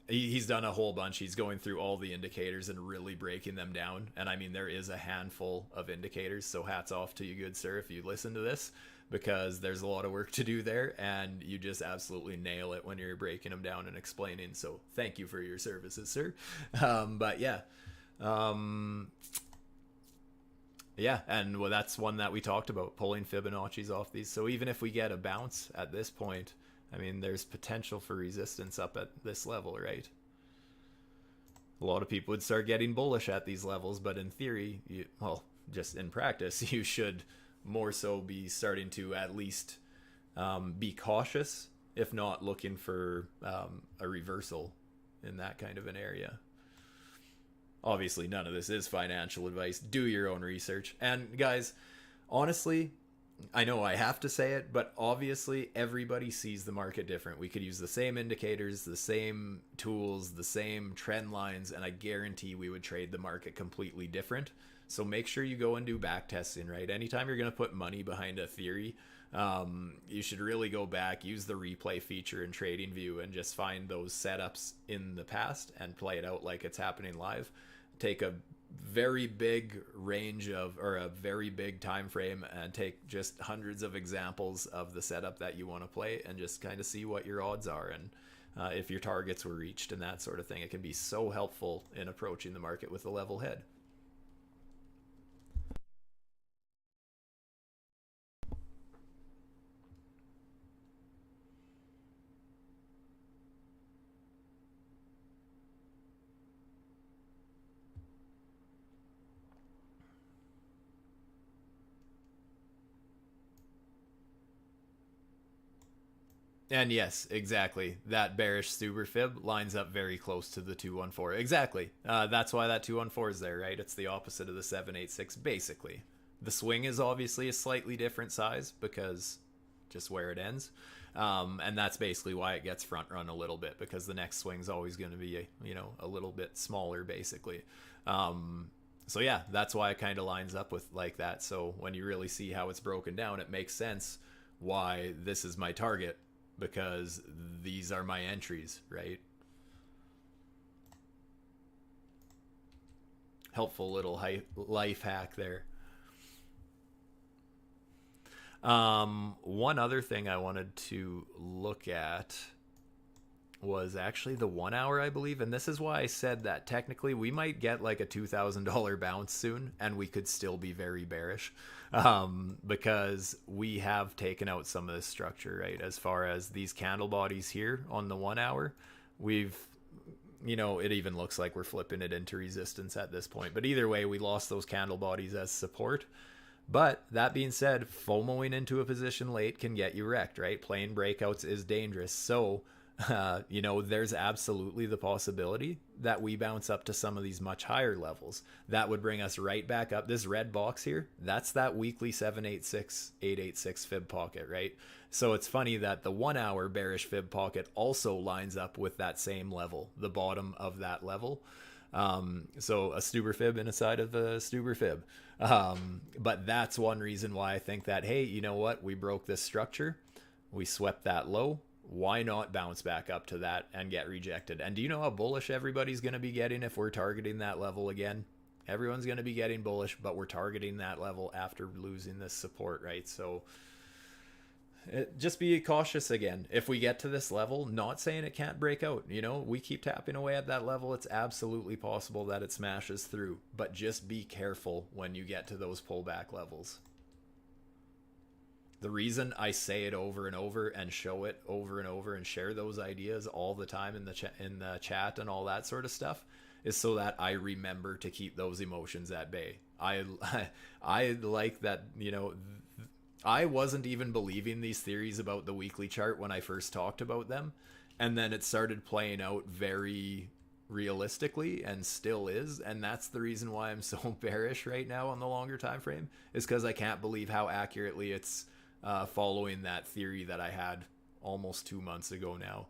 He's done a whole bunch. He's going through all the indicators and really breaking them down. And I mean, there is a handful of indicators. So hats off to you, good sir, if you listen to this, because there's a lot of work to do there. And you just absolutely nail it when you're breaking them down and explaining. So thank you for your services, sir. But yeah. Yeah, and well, that's one that we talked about, pulling Fibonacci's off these. So even if we get a bounce at this point, I mean, there's potential for resistance up at this level, right? A lot of people would start getting bullish at these levels, but in theory, well, just in practice, you should more so be starting to at least be cautious, if not looking for a reversal in that kind of an area. Obviously, none of this is financial advice. Do your own research. And guys, honestly, I know I have to say it, but obviously everybody sees the market different. We could use the same indicators, the same tools, the same trend lines, and I guarantee we would trade the market completely different. So make sure you go and do back testing, right? Anytime you're going to put money behind a theory, you should really go back, use the replay feature in TradingView, and just find those setups in the past and play it out like it's happening live. Take a very big range of, or a very big time frame, and take just hundreds of examples of the setup that you want to play, and just kind of see what your odds are, and if your targets were reached and that sort of thing. It can be so helpful in approaching the market with a level head. And yes, exactly. That bearish STUBER fib lines up very close to the 214. Exactly. That's why that 214 is there, right? It's the opposite of the 786, basically. The swing is obviously a slightly different size because just where it ends. And that's basically why it gets front run a little bit, because the next swing is always going to be, a little bit smaller, basically. So yeah, that's why it kind of lines up with like that. So when you really see how it's broken down, it makes sense why this is my target, because these are my entries, right? Helpful little life hack there. One other thing I wanted to look at was actually the 1 hour, I believe. And this is why I said that technically we might get like a $2,000 bounce soon and we could still be very bearish, because we have taken out some of this structure, right? As far as these candle bodies here on the 1 hour, we've, it even looks like we're flipping it into resistance at this point. But either way, we lost those candle bodies as support. But that being said, FOMOing into a position late can get you wrecked, right? Playing breakouts is dangerous. So, there's absolutely the possibility that we bounce up to some of these much higher levels. That would bring us right back up. This red box here, that's that weekly 786, 886 fib pocket, right? So it's funny that the 1 hour bearish fib pocket also lines up with that same level, the bottom of that level. So a STUBER fib inside of a STUBER fib. But that's one reason why I think that, hey, you know what? We broke this structure. We swept that low. Why not bounce back up to that and get rejected? And do you know how bullish everybody's going to be getting if we're targeting that level again? Everyone's going to be getting bullish, but we're targeting that level after losing this support, right? So just be cautious again. If we get to this level, not saying it can't break out. We keep tapping away at that level. It's absolutely possible that it smashes through, but just be careful when you get to those pullback levels. The reason I say it over and over and show it over and over and share those ideas all the time in the chat and all that sort of stuff is so that I remember to keep those emotions at bay. I like that, I wasn't even believing these theories about the weekly chart when I first talked about them, and then it started playing out very realistically and still is, and that's the reason why I'm so bearish right now on the longer time frame, is because I can't believe how accurately it's following that theory that I had almost 2 months ago now.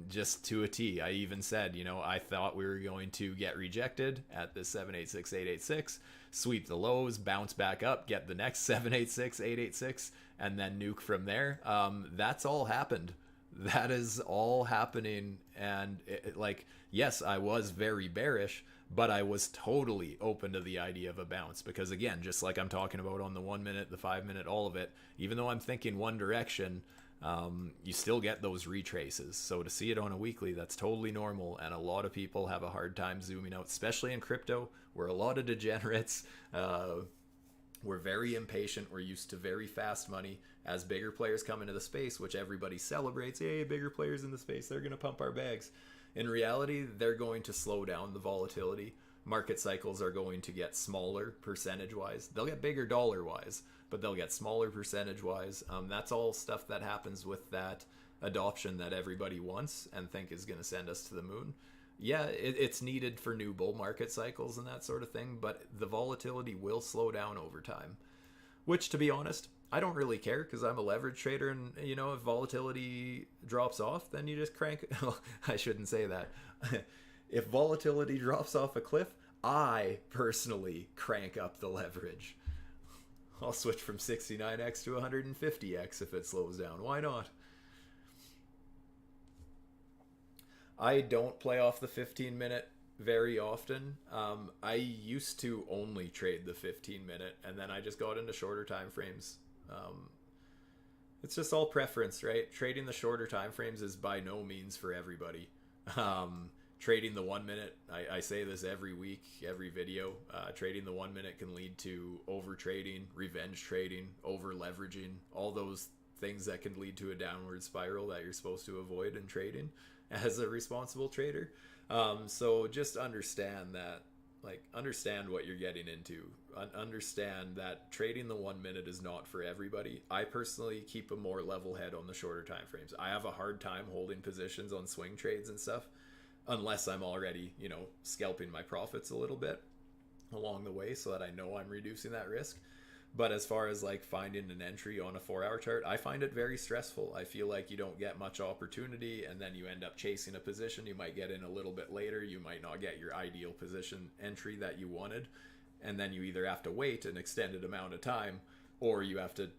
Just to a T. I even said, you know, I thought we were going to get rejected at this 786, 886, sweep the lows, bounce back up, get the next 786, 886, and then nuke from there. That's all happened. That is all happening. And like, yes, I was very bearish, but I was totally open to the idea of a bounce because, again, just like I'm talking about on the 1 minute, the 5 minute, all of it, even though I'm thinking one direction, you still get those retraces. So to see it on a weekly, that's totally normal. And a lot of people have a hard time zooming out, especially in crypto. We're a lot of degenerates. We're very impatient. We're used to very fast money. As bigger players come into the space, which everybody celebrates, hey, bigger players in the space, they're going to pump our bags. In reality, they're going to slow down the volatility. Market cycles are going to get smaller percentage-wise. They'll get bigger dollar-wise, but they'll get smaller percentage-wise. That's all stuff that happens with that adoption that everybody wants and think is going to send us to the moon. Yeah, it's needed for new bull market cycles and that sort of thing, but the volatility will slow down over time. Which, to be honest, I don't really care because I'm a leverage trader, and you know, if volatility drops off, then you just crank. Well, I shouldn't say that. If volatility drops off a cliff, I personally crank up the leverage. I'll switch from 69x to 150x if it slows down. Why not? I don't play off the 15-minute very often. I used to only trade the 15-minute, and then I just got into shorter time frames. It's just all preference, right? Trading the shorter time frames is by no means for everybody. Trading the 1 minute, I say this every week, every video, trading the 1 minute can lead to over trading, revenge trading, over leveraging, all those things that can lead to a downward spiral that you're supposed to avoid in trading as a responsible trader. So just understand that, like, understand what you're getting into. Understand that trading the 1 minute is not for everybody. I personally keep a more level head on the shorter time frames. I have a hard time holding positions on swing trades and stuff unless I'm already, you know, scalping my profits a little bit along the way so that I know I'm reducing that risk. But as far as like finding an entry on a 4-hour chart, I find it very stressful. I feel like you don't get much opportunity, and then you end up chasing a position. You might get in a little bit later. You might not get your ideal position entry that you wanted. And then you either have to wait an extended amount of time, or you have to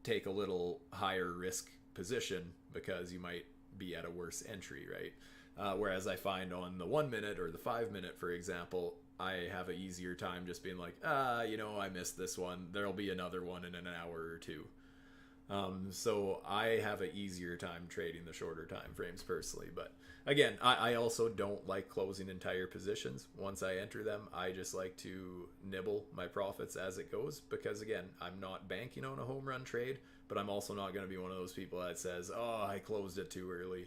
take a little higher risk position because you might be at a worse entry, right? Whereas I find on the 1 minute or the 5 minute, for example, I have an easier time just being like, you know, I missed this one. There'll be another one in an hour or two. So I have an easier time trading the shorter time frames personally. But again, I also don't like closing entire positions. Once I enter them, I just like to nibble my profits as it goes. Because again, I'm not banking on a home run trade, but I'm also not going to be one of those people that says, oh, I closed it too early.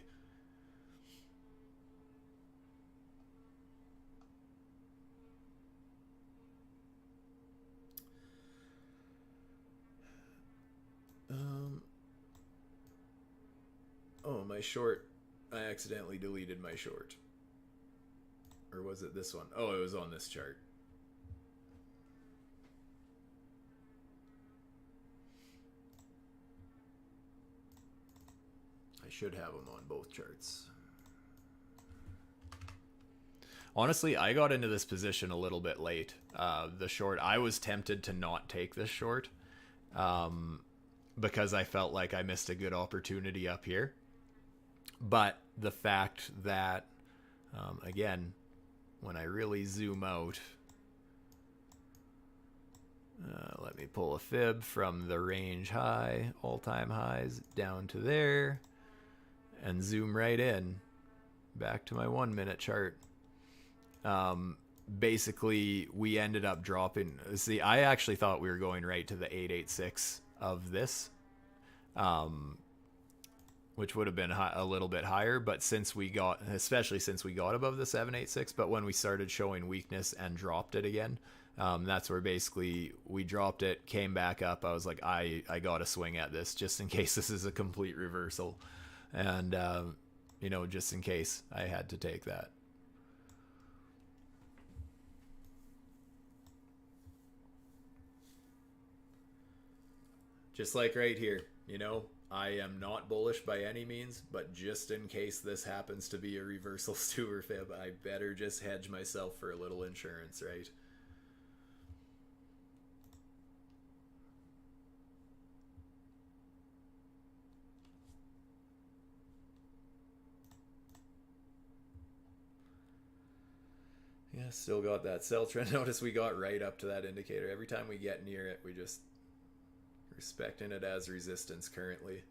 Oh, my short. I accidentally deleted my short. Or was it this one? Oh, it was on this chart. I should have them on both charts. Honestly, I got into this position a little bit late. The short, I was tempted to not take this short because I felt like I missed a good opportunity up here. But the fact that, again, when I really zoom out, let me pull a fib from the range high, all-time highs, down to there, and zoom right in, back to my 1 minute chart. Basically, we ended up dropping. See, I actually thought we were going right to the 886 of this. Which would have been a little bit higher, but especially since we got above the 786, but when we started showing weakness and dropped it again, that's where basically we dropped it, came back up. I was like, I got to swing at this just in case this is a complete reversal. And, you know, just in case I had to take that. Just like right here, you know, I am not bullish by any means, but just in case this happens to be a reversal Stuber fib, I better just hedge myself for a little insurance, right? Yeah, still got that sell trend. Notice we got right up to that indicator. Every time we get near it, we just respecting it as resistance currently.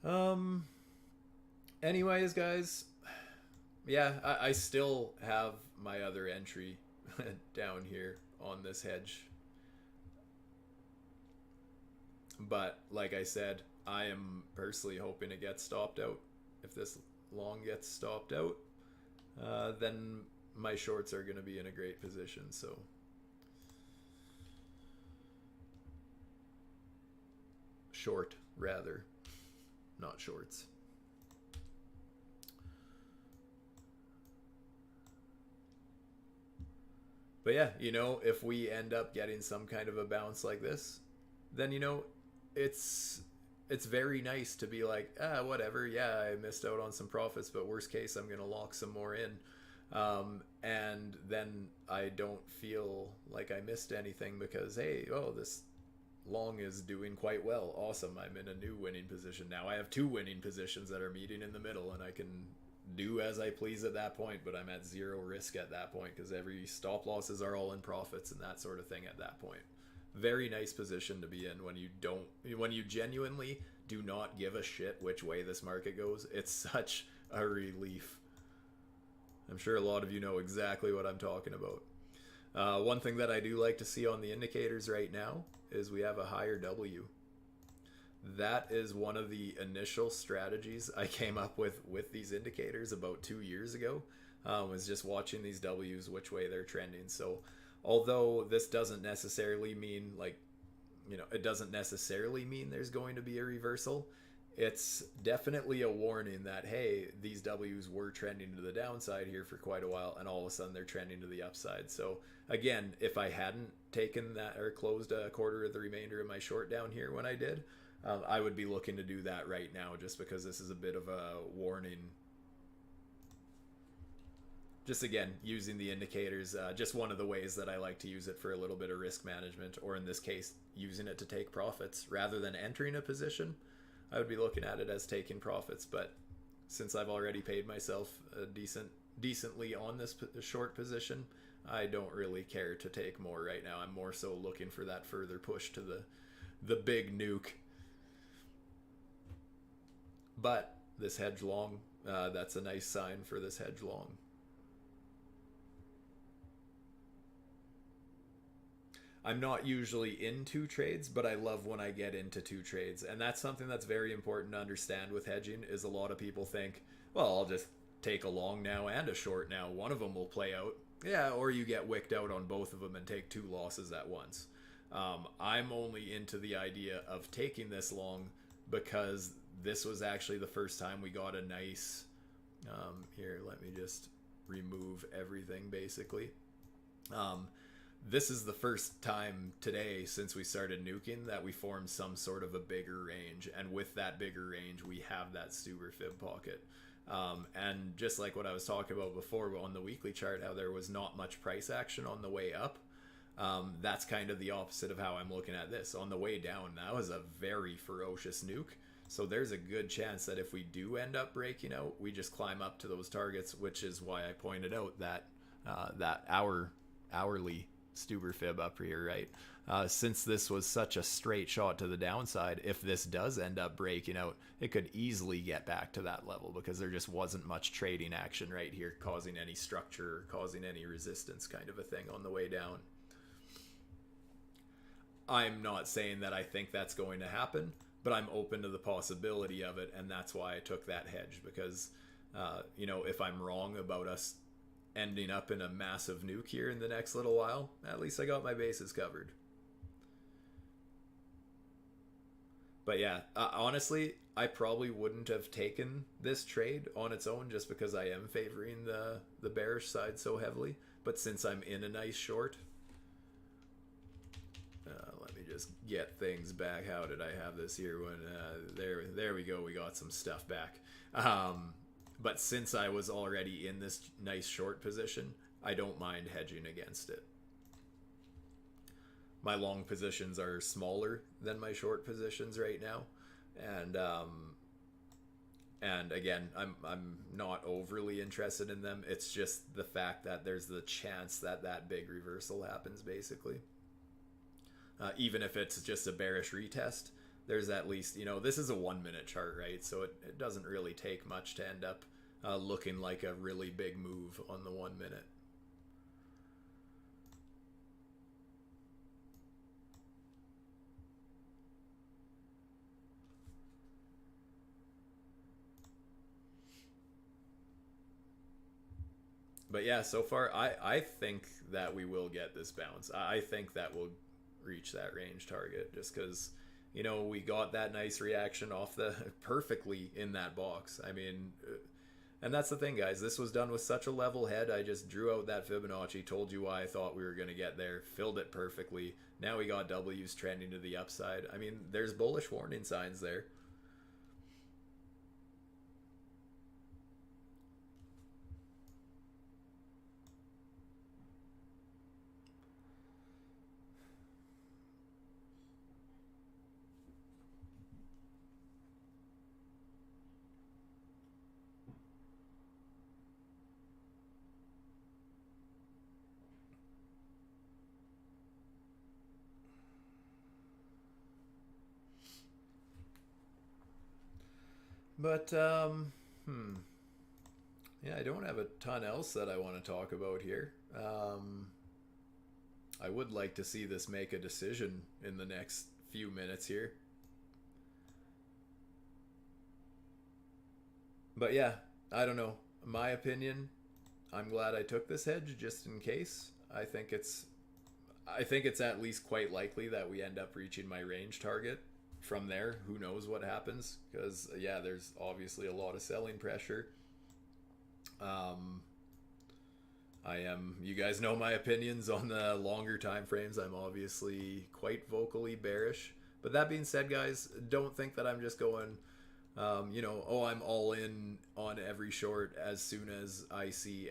Um anyways, guys, yeah, I still have my other entry down here on this hedge. But like I said, I am personally hoping to get stopped out. If this long gets stopped out, then my shorts are going to be in a great position. So short, rather, not shorts. But yeah, you know, if we end up getting some kind of a bounce like this, then you know, it's it's very nice to be like, whatever, yeah, I missed out on some profits, but worst case, I'm gonna lock some more in, and then I don't feel like I missed anything because hey, oh, this long is doing quite well. Awesome, I'm in a new winning position now. I have two winning positions that are meeting in the middle, and I can do as I please at that point, but I'm at zero risk at that point because every stop losses are all in profits and that sort of thing at that point. Very nice position to be in when you genuinely do not give a shit which way this market goes. It's such a relief. I'm sure a lot of you know exactly what I'm talking about. One thing that I do like to see on the indicators right now is we have a higher W. That is one of the initial strategies I came up with these indicators about 2 years ago, was just watching these W's, which way they're trending. So although this doesn't necessarily mean like, you know, it doesn't necessarily mean there's going to be a reversal. It's definitely a warning that, hey, these W's were trending to the downside here for quite a while, and all of a sudden they're trending to the upside. So again, if I hadn't taken that or closed a quarter of the remainder of my short down here when I did, I would be looking to do that right now just because this is a bit of a warning. Just again, using the indicators, just one of the ways that I like to use it for a little bit of risk management, or in this case, using it to take profits rather than entering a position. I would be looking at it as taking profits, but since I've already paid myself a decently on this short position, I don't really care to take more right now. I'm more so looking for that further push to the big nuke. But this hedge long, that's a nice sign for this hedge long. I'm not usually in two trades, but I love when I get into two trades. And that's something that's very important to understand with hedging is a lot of people think, well, I'll just take a long now and a short now. One of them will play out. Yeah, or you get wicked out on both of them and take two losses at once. I'm only into the idea of taking this long because this was actually the first time we got a nice... here, let me just remove everything basically. This is the first time today since we started nuking that we formed some sort of a bigger range, and with that bigger range we have that Stuber fib pocket, and just like what I was talking about before on the weekly chart, how there was not much price action on the way up, that's kind of the opposite of how I'm looking at this. On the way down, that was a very ferocious nuke, so there's a good chance that if we do end up breaking out, we just climb up to those targets, which is why I pointed out that that hourly Stuber fib up here, right? Since this was such a straight shot to the downside, if this does end up breaking out, it could easily get back to that level because there just wasn't much trading action right here causing any structure or causing any resistance kind of a thing on the way down. I'm not saying that I think that's going to happen, but I'm open to the possibility of it, and that's why I took that hedge because, you know, if I'm wrong about us ending up in a massive nuke here in the next little while, at least I got my bases covered. But yeah, honestly, I probably wouldn't have taken this trade on its own just because I am favoring the bearish side so heavily. But since I'm in a nice short, let me just get things back. How did I have this here? When there we go. We got some stuff back. But since I was already in this nice short position, I don't mind hedging against it. My long positions are smaller than my short positions right now, and again, I'm not overly interested in them. It's just the fact that there's the chance that that big reversal happens, basically. Even if it's just a bearish retest, there's at least, you know, this is a 1 minute chart, right? So it doesn't really take much to end up looking like a really big move on the 1 minute. But yeah, so far I think that we will get this bounce. I think that we'll reach that range target just because, you know, we got that nice reaction off the perfectly in that box. I mean, and that's the thing, guys. This was done with such a level head. I just drew out that Fibonacci, told you why I thought we were going to get there, filled it perfectly. Now we got W's trending to the upside. I mean, there's bullish warning signs there. But yeah, I don't have a ton else that I want to talk about here. I would like to see this make a decision in the next few minutes here. But yeah, I don't know. My opinion, I'm glad I took this hedge just in case. I think it's at least quite likely that we end up reaching my range target. From there, who knows what happens? Because yeah, there's obviously a lot of selling pressure. Um, you guys know my opinions on the longer time frames. I'm obviously quite vocally bearish. But that being said, guys, don't think that I'm just going, you know, oh, I'm all in on every short as soon as I see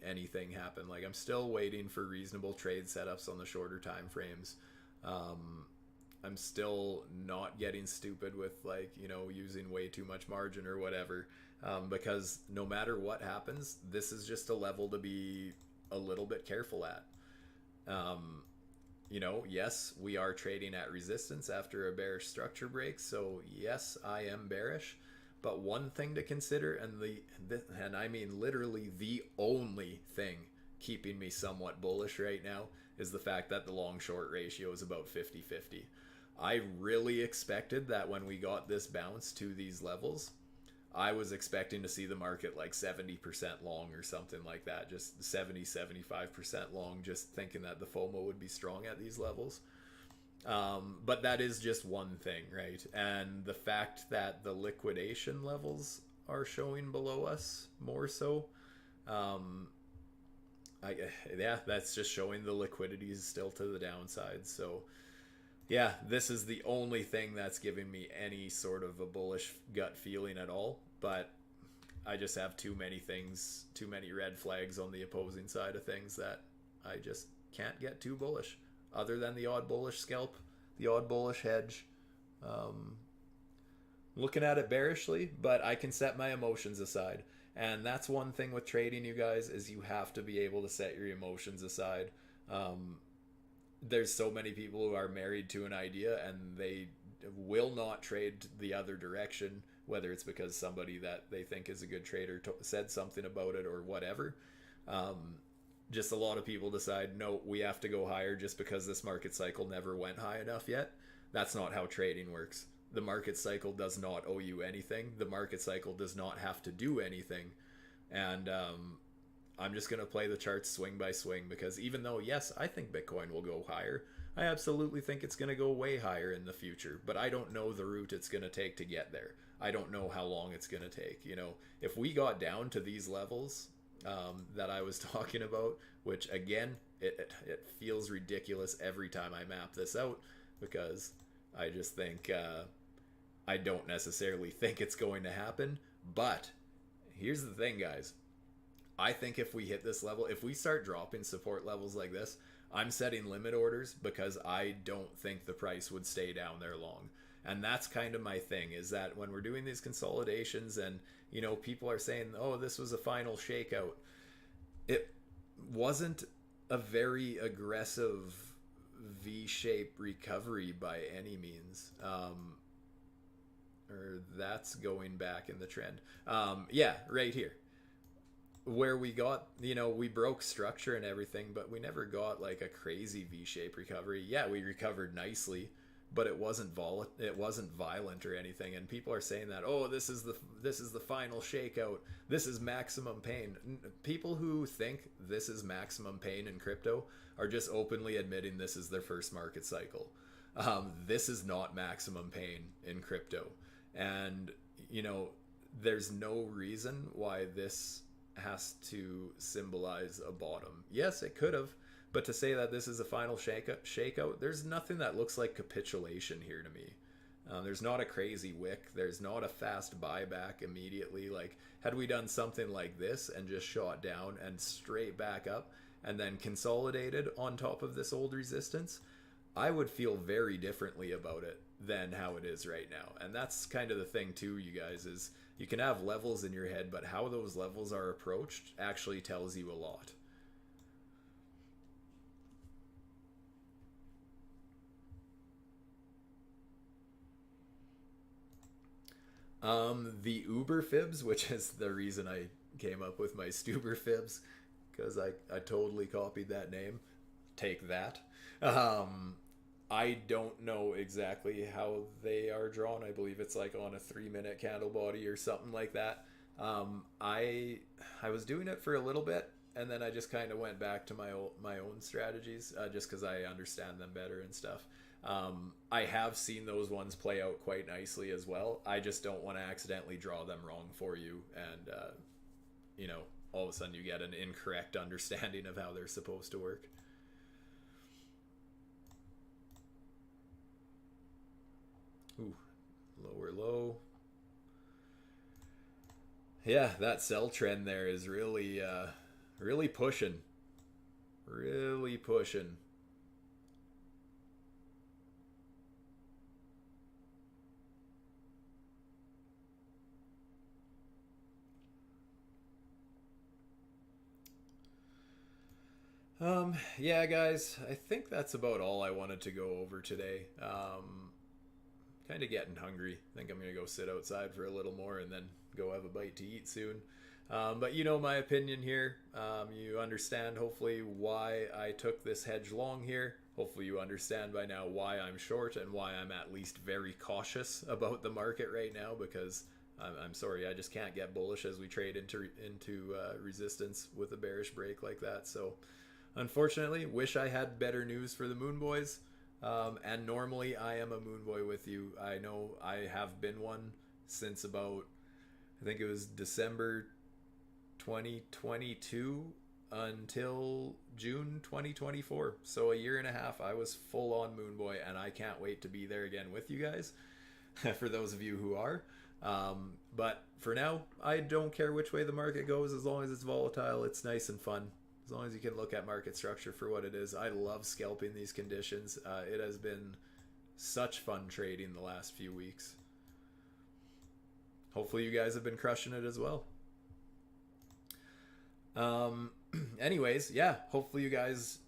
anything happen. Like, I'm still waiting for reasonable trade setups on the shorter time frames. Um, I'm still not getting stupid with, like, you know, using way too much margin or whatever, because no matter what happens, this is just a level to be a little bit careful at. Um, you know, yes, we are trading at resistance after a bearish structure break, so yes, I am bearish. But one thing to consider, and I mean literally the only thing keeping me somewhat bullish right now, is the fact that the long short ratio is about 50-50. I really expected that when we got this bounce to these levels, I was expecting to see the market like 70% long or something like that, just 70-75% long, just thinking that the FOMO would be strong at these levels. But that is just one thing, right? And the fact that the liquidation levels are showing below us more so, um, yeah, that's just showing the liquidity is still to the downside. So yeah, this is the only thing that's giving me any sort of a bullish gut feeling at all. But I just have too many things, too many red flags on the opposing side of things that I just can't get too bullish. Other than the odd bullish scalp, the odd bullish hedge. Um, Looking at it bearishly, but I can set my emotions aside. And that's one thing with trading, you guys, is you have to be able to set your emotions aside. Um, there's so many people who are married to an idea and they will not trade the other direction, whether it's because somebody that they think is a good trader said something about it or whatever. Um, just a lot of people decide, no, we have to go higher just because this market cycle never went high enough yet. That's not how trading works. The market cycle does not owe you anything. The market cycle does not have to do anything. And I'm just going to play the charts swing by swing because even though, yes, I think Bitcoin will go higher, I absolutely think it's going to go way higher in the future, but I don't know the route it's going to take to get there. I don't know how long it's going to take. You know, if we got down to these levels that I was talking about, which again, it feels ridiculous every time I map this out, because I just think I don't necessarily think it's going to happen. But here's the thing, guys. I think if we hit this level, if we start dropping support levels like this, I'm setting limit orders, because I don't think the price would stay down there long. And that's kind of my thing, is that when we're doing these consolidations and, you know, people are saying, oh, this was a final shakeout, it wasn't a very aggressive V-shape recovery by any means. Or that's going back in the trend. Yeah, right here. Where we got, you know, we broke structure and everything, but we never got like a crazy V-shaped recovery. Yeah, we recovered nicely, but it wasn't violent or anything. And people are saying that, oh, this is the final shakeout. This is maximum pain. People who think this is maximum pain in crypto are just openly admitting this is their first market cycle. This is not maximum pain in crypto, and you know, there's no reason why this has to symbolize a bottom. Yes, it could have, but to say that this is a final shakeout, there's nothing that looks like capitulation here to me. There's not a crazy wick. There's not a fast buyback immediately. Like, had we done something like this and just shot down and straight back up and then consolidated on top of this old resistance, I would feel very differently about it than how it is right now. And that's kind of the thing too, you guys, is you can have levels in your head, but how those levels are approached actually tells you a lot. The Uber FIBS, which is the reason I came up with my STUBER FIBS, because I totally copied that name. Take that. I don't know exactly how they are drawn. I believe it's like on a 3-minute candle body or something like that. I was doing it for a little bit, and then I just kind of went back to my own strategies, just because I understand them better and stuff. I have seen those ones play out quite nicely as well. I just don't want to accidentally draw them wrong for you, and you know, all of a sudden you get an incorrect understanding of how they're supposed to work. Ooh, lower low. Yeah, that sell trend there is really really pushing. Really pushing. Yeah, guys, I think that's about all I wanted to go over today. Kind of getting hungry. I think I'm going to go sit outside for a little more and then go have a bite to eat soon. But you know my opinion here. You understand, hopefully, why I took this hedge long here. Hopefully you understand by now why I'm short and why I'm at least very cautious about the market right now, because I'm sorry, I just can't get bullish as we trade into resistance with a bearish break like that. So unfortunately, wish I had better news for the Moon Boys. And normally I am a Moon Boy with you. I know I have been one since about, I think it was December 2022 until June 2024. So a year and a half I was full on Moon Boy, and I can't wait to be there again with you guys. For those of you who are. But for now, I don't care which way the market goes, as long as it's volatile, it's nice and fun. As long as you can look at market structure for what it is. I love scalping these conditions. It has been such fun trading the last few weeks. Hopefully you guys have been crushing it as well. Anyways, yeah, hopefully you guys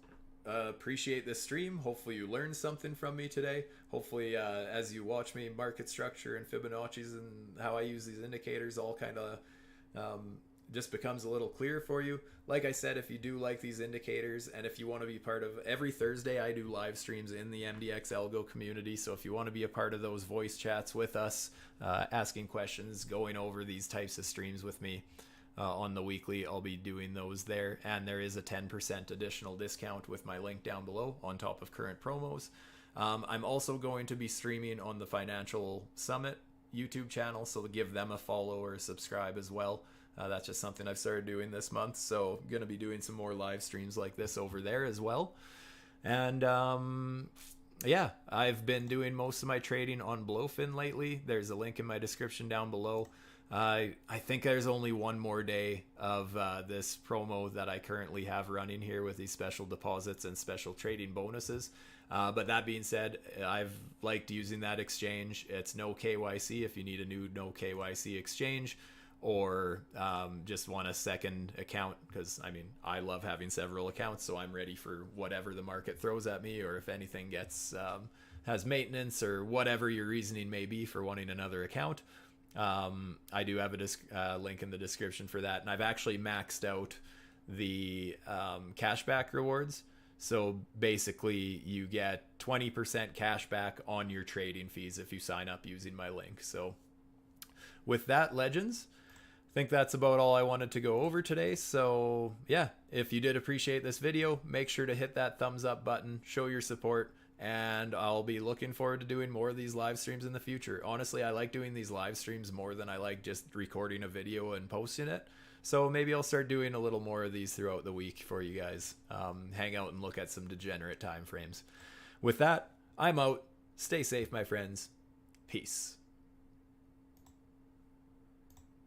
appreciate this stream. Hopefully you learned something from me today. Hopefully as you watch me, market structure and Fibonacci's and how I use these indicators all kind of just becomes a little clearer for you. Like I said, if you do like these indicators, and if you want to be part of, every Thursday I do live streams in the MDX ALGO community. So if you want to be a part of those voice chats with us, asking questions, going over these types of streams with me, on the weekly, I'll be doing those there. And there is a 10% additional discount with my link down below on top of current promos. I'm also going to be streaming on the Financial Summit YouTube channel, so give them a follow or subscribe as well. That's just something I've started doing this month, so I'm going to be doing some more live streams like this over there as well. And yeah, I've been doing most of my trading on Blofin lately. There's a link in my description down below. I think there's only one more day of this promo that I currently have running here with these special deposits and special trading bonuses. But that being said, I've liked using that exchange. It's no KYC if you need a new no KYC exchange, or just want a second account, because I mean, I love having several accounts, so I'm ready for whatever the market throws at me, or if anything gets has maintenance or whatever your reasoning may be for wanting another account. I do have a link in the description for that, and I've actually maxed out the cashback rewards. So basically you get 20% cash back on your trading fees if you sign up using my link. So with that, legends, I think that's about all I wanted to go over today. So yeah, if you did appreciate this video, make sure to hit that thumbs up button, show your support, and I'll be looking forward to doing more of these live streams in the future. Honestly, I like doing these live streams more than I like just recording a video and posting it. So maybe I'll start doing a little more of these throughout the week for you guys. Hang out and look at some degenerate time frames. With that, I'm out. Stay safe, my friends. Peace.